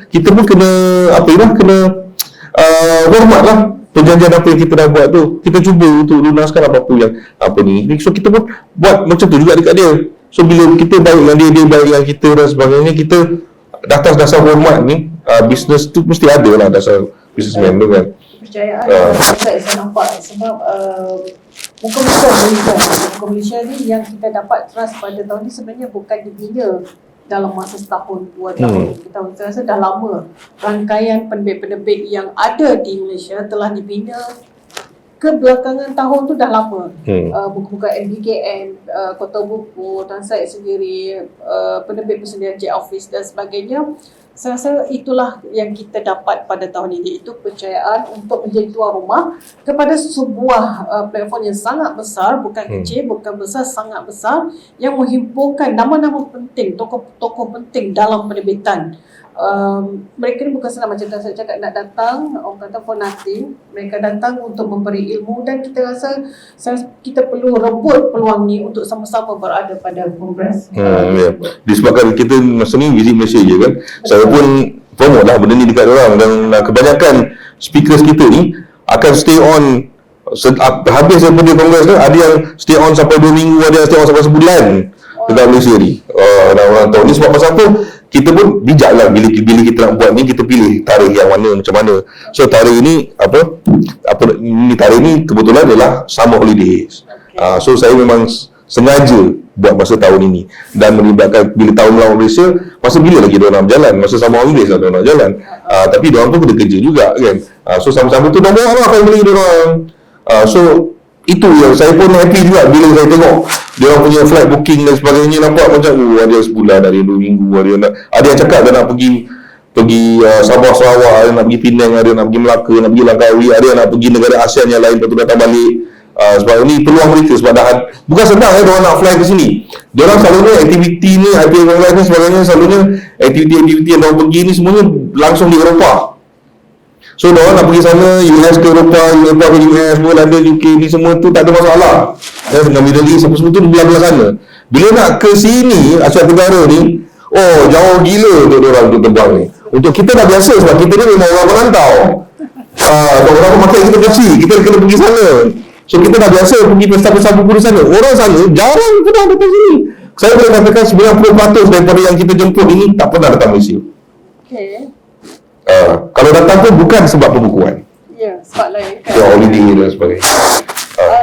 kita pun kena kena hormat lah perjanjian apa yang kita dah buat tu. Kita cuba untuk lunaskan apa-apa yang ni. So kita pun buat macam tu juga dekat dia. So bila kita baik dengan dia baik dengan kita dan sebagainya, kita atas dasar hormat ni, bisnes tu mesti ada lah dasar businessman tu kan. Percayaan saya nampak sebab muka Malaysia ni yang kita dapat trust pada tahun ni sebenarnya bukan dibina dalam masa setahun, 2 tahun. Kita rasa dah lama rangkaian penerbit-penerbit yang ada di Malaysia telah dibina kebelakangan tahun tu dah lama. Buku-buku NBKN, Kota Buku, Tan Said sendiri, penerbit persendirian J Office dan sebagainya. Saya rasa itulah yang kita dapat pada tahun ini, itu percayaan untuk menjadi tuan rumah kepada sebuah platform yang sangat besar, bukan kecil, bukan besar, sangat besar, yang menghimpunkan nama-nama penting, tokoh-tokoh penting dalam penerbitan. Mereka ni bukan senang macam saya cakap nak datang, orang kata for nothing. Mereka datang untuk memberi ilmu dan kita rasa kita perlu rebut peluang ni untuk sama-sama berada pada kongres. Disebabkan kita masa ni visit Malaysia je kan. Saya pun promote lah benda ni dekat orang dan kebanyakan speakers kita ni akan stay on habis daripada kongres tu, ada yang stay on sampai 2 minggu, ada yang stay on sampai sebulan dekat Malaysia ni. Orang tahu ni sebab pasal apa? Kita pun bijak lah bila kita nak buat ni, kita pilih tarikh yang mana, macam mana. So tarikh ni tarikh ni kebetulan adalah summer holidays. So saya memang sengaja buat masa tahun ini dan melibatkan bila tahun lawan Malaysia, masa bila lagi diorang nak berjalan, masa summer holidays lah diorang nak jalan. Tapi diorang pun kena kerja juga kan. So sama-sama tu dah buat lah family diorang. So itu yang saya pun happy juga bila saya tengok dia orang punya flight booking dan sebagainya, nampak macam ada sebulan, ada 2 minggu, ada yang cakap dia nak pergi Sabah Sarawak, ada nak pergi Penang, ada nak pergi Melaka, nak pergi Langkawi, ada yang nak pergi negara ASEAN yang lain, lepas tu datang balik. Sebab ini peluang mereka, sebab dah bukan senang dia orang nak fly ke sini. Dia orang selalunya aktiviti ni, IPA Congress ni sebagainya, selalunya aktiviti-aktiviti yang dia orang pergi ni semuanya langsung di Eropah. So diorang nak pergi sana, US ke Eropah ke US, London, UK ni semua tu tak ada masalah. Dengan Middle East apa semua tu belah-belah sana. Bila nak ke sini, Asia Tenggara ni, jauh gila untuk diorang untuk terbang ni. Untuk kita dah biasa sebab kita ni memang orang perantau. Orang market kita kecil, kita kena pergi sana. So kita dah biasa pergi pesta-pesta buku di sana. Orang sana jarang pernah datang sini. Saya boleh katakan 90% daripada yang kita jemput ini tak pernah datang Malaysia. Kalau datang pun bukan sebab pembukuan. Ya, sebab lain kan. Holiday dan sebagainya.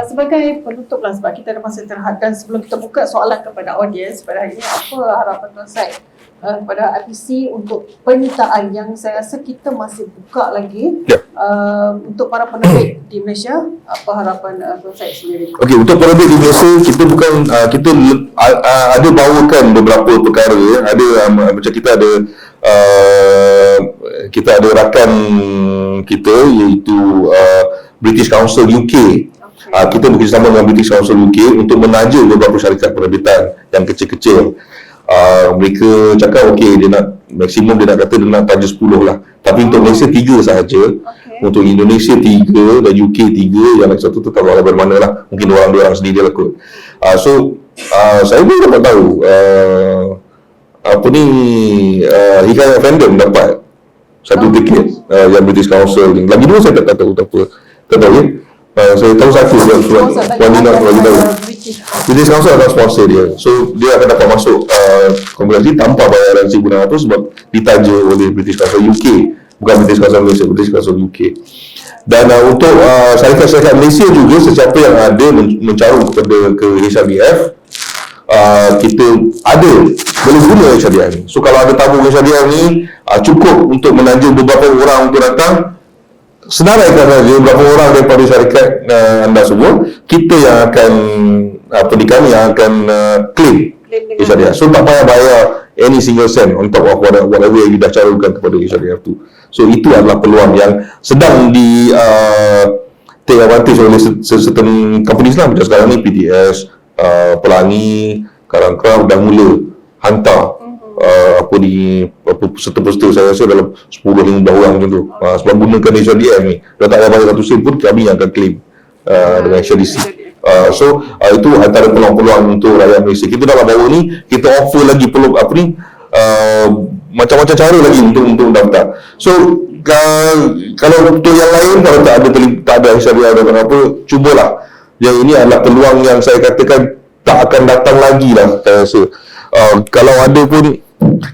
Sebagai penutup lah, sebab kita ada masa terhad, dan sebelum kita buka soalan kepada audiens pada hari ini, apa harapan Tuan Said kepada IPC untuk penyertaan yang saya rasa kita masih buka lagi untuk para penerbit di Malaysia? Apa harapan Tuan Said sendiri? Okey, untuk penerbit di Malaysia, kita bukan kita ada bawakan beberapa perkara. Ada macam kita ada rakan kita iaitu British Council UK. Kita bekerjasama dengan British Council UK untuk menaja beberapa syarikat penerbitan yang kecil-kecil. Mereka cakap okey, dia nak maksimum, dia nak kata dia nak taja 10 lah. Tapi untuk Malaysia 3 sahaja. Untuk Indonesia 3 dan UK 3, yang lagi satu tu tak tahu dari mana lah. Mungkin orang sendiri lah kot. Saya pun dapat tahu Hikayat Fandom dapat satu tiket yang British Council ni. Lagi 2 saya tak tahu apa. Tak tahu ya. Saya tahu satu surat Wandina bagi tahu. British Council akan sponsor dia. So dia akan dapat masuk kongres ni tanpa bayaran RM1,600 sebab ditaja oleh British Council UK, bukan British Council Malaysia, British Council UK. Dan untuk syarikat-syarikat Malaysia juga, sesiapa yang ada mencarut ke HRDF, kita boleh guna HRDF ni. So kalau ada tabung HRDF ni cukup untuk menaja beberapa orang untuk datang, senaraikan saja berapa orang daripada syarikat anda semua, kita yang akan pernikahan yang akan claim syariah. So tak payah bayar any single cent on top of whatever yang you dah calonkan kepada syariah tu. So itu adalah peluang yang sedang di take advantage oleh certain companies lah, macam sekarang ni PTS, Pelangi, Karangkraf dah mula hantar peserta-peserta saya rasa dalam 10-15 orang macam tu, sebab gunakan HRDM ni dah tak payah bayar satu sen pun, kami yang akan claim dengan HRDC. So itu antara peluang-peluang untuk rakyat Malaysia. Kita dalam baru ni kita offer lagi peluang macam-macam cara lagi untuk daftar. So kalau untuk yang lain, kalau tak ada syariah dan apa, cubalah. Yang ini adalah peluang yang saya katakan tak akan datang lagi lah, saya rasa.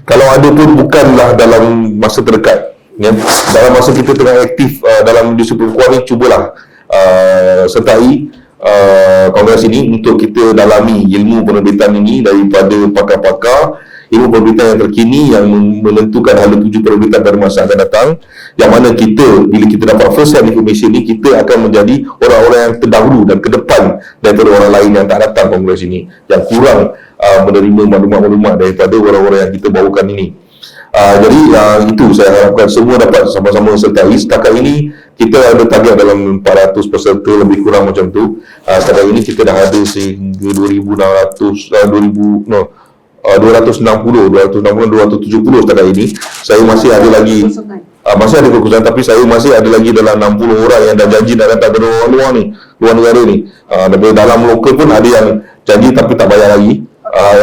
Kalau ada pun bukanlah dalam masa terdekat, ya. Dalam masa kita tengah aktif dalam industri perempuan ni, cubalah sertai kongres ini untuk kita dalami ilmu penerbitan ini daripada pakar-pakar ilmu penerbitan yang terkini yang menentukan hala tuju penerbitan pada masa akan datang, yang mana kita, bila kita dapat first hand information ni, kita akan menjadi orang-orang yang terdahulu dan ke depan daripada orang lain yang tak datang kongres ini, yang kurang menerima maklumat-maklumat daripada orang-orang yang kita bawakan ini. Jadi itu saya harapkan semua dapat sama-sama sertai. Setakat ini kita ada target dalam 400 peserta lebih kurang macam tu. Setakat ini kita dah ada sehingga 260, 270 setakat ini. Saya masih ada lagi kekurangan, tapi saya masih ada lagi dalam 60 orang yang dah janji nak datang dari orang luar ni, luar negara ni. Daripada dalam lokal pun ada yang janji tapi tak bayar lagi,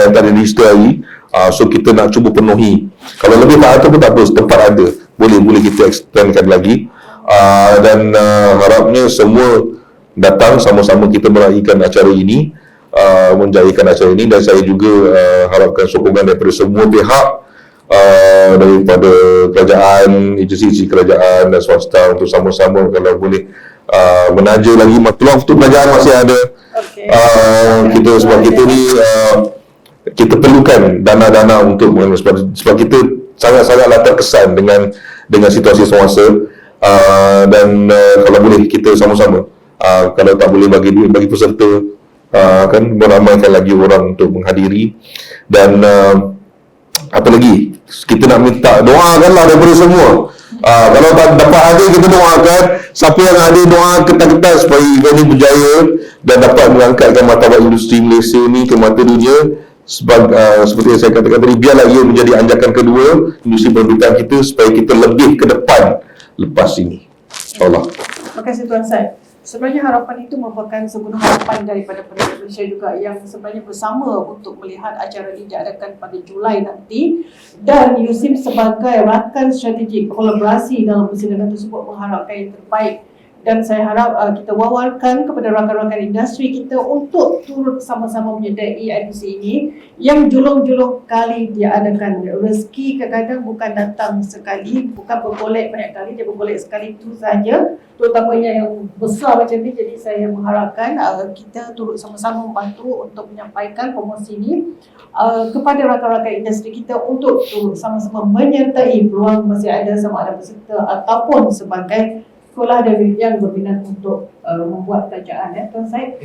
yang tak ada register lagi. So kita nak cuba penuhi. Kalau lebih tak ada pun tak apa, tempat ada, boleh kita extendkan lagi. Dan harapnya semua datang, sama-sama kita meraihkan acara ini, menjayakan acara ini. Dan saya juga harapkan sokongan daripada semua pihak, daripada kerajaan, agensi kerajaan dan swasta, untuk sama-sama kalau boleh menaja lagi. Peluang untuk kerajaan masih ada. Sebab kita ni kita perlukan dana-dana untuk sebab kita sangat-sangatlah terkesan dengan situasi semasa, dan kalau boleh kita sama-sama, kalau tak boleh bagi duit bagi peserta, kan meramaikan lagi orang untuk menghadiri. Dan apa lagi, kita nak minta doakanlah daripada semua. Kalau tak dapat hadir, kita doakan siapa yang hadir, doa ketat-ketat supaya event ini berjaya dan dapat mengangkatkan martabat industri Malaysia ni ke mata dunia. Seperti yang saya katakan tadi, biarlah ia menjadi anjakan kedua industri penerbitan kita supaya kita lebih ke depan lepas ini, InsyaAllah. Terima kasih Tuan Syed. Sebenarnya harapan itu merupakan sebuah harapan daripada pemerintah Malaysia juga, yang sebenarnya bersama untuk melihat acara ini diadakan pada Julai nanti, dan USIM sebagai rakan strategik kolaborasi dalam persidangan tersebut mengharapkan yang terbaik. Dan saya harap kita wawarkan kepada rakan-rakan industri kita untuk turut sama-sama menyertai IDC ini yang julung-julung kali diadakan. Rezeki kadang-kadang bukan datang sekali, bukan bergolek banyak kali, dia bergolek sekali itu saja, terutamanya yang besar macam ni. Jadi saya mengharapkan kita turut sama-sama membantu untuk menyampaikan promosi ini kepada rakan-rakan industri kita untuk turut sama-sama menyertai. Peluang masih ada, sama ada peserta ataupun sebagai sekolah dan yang berminat untuk membuat kerajaan, Tuan Syed.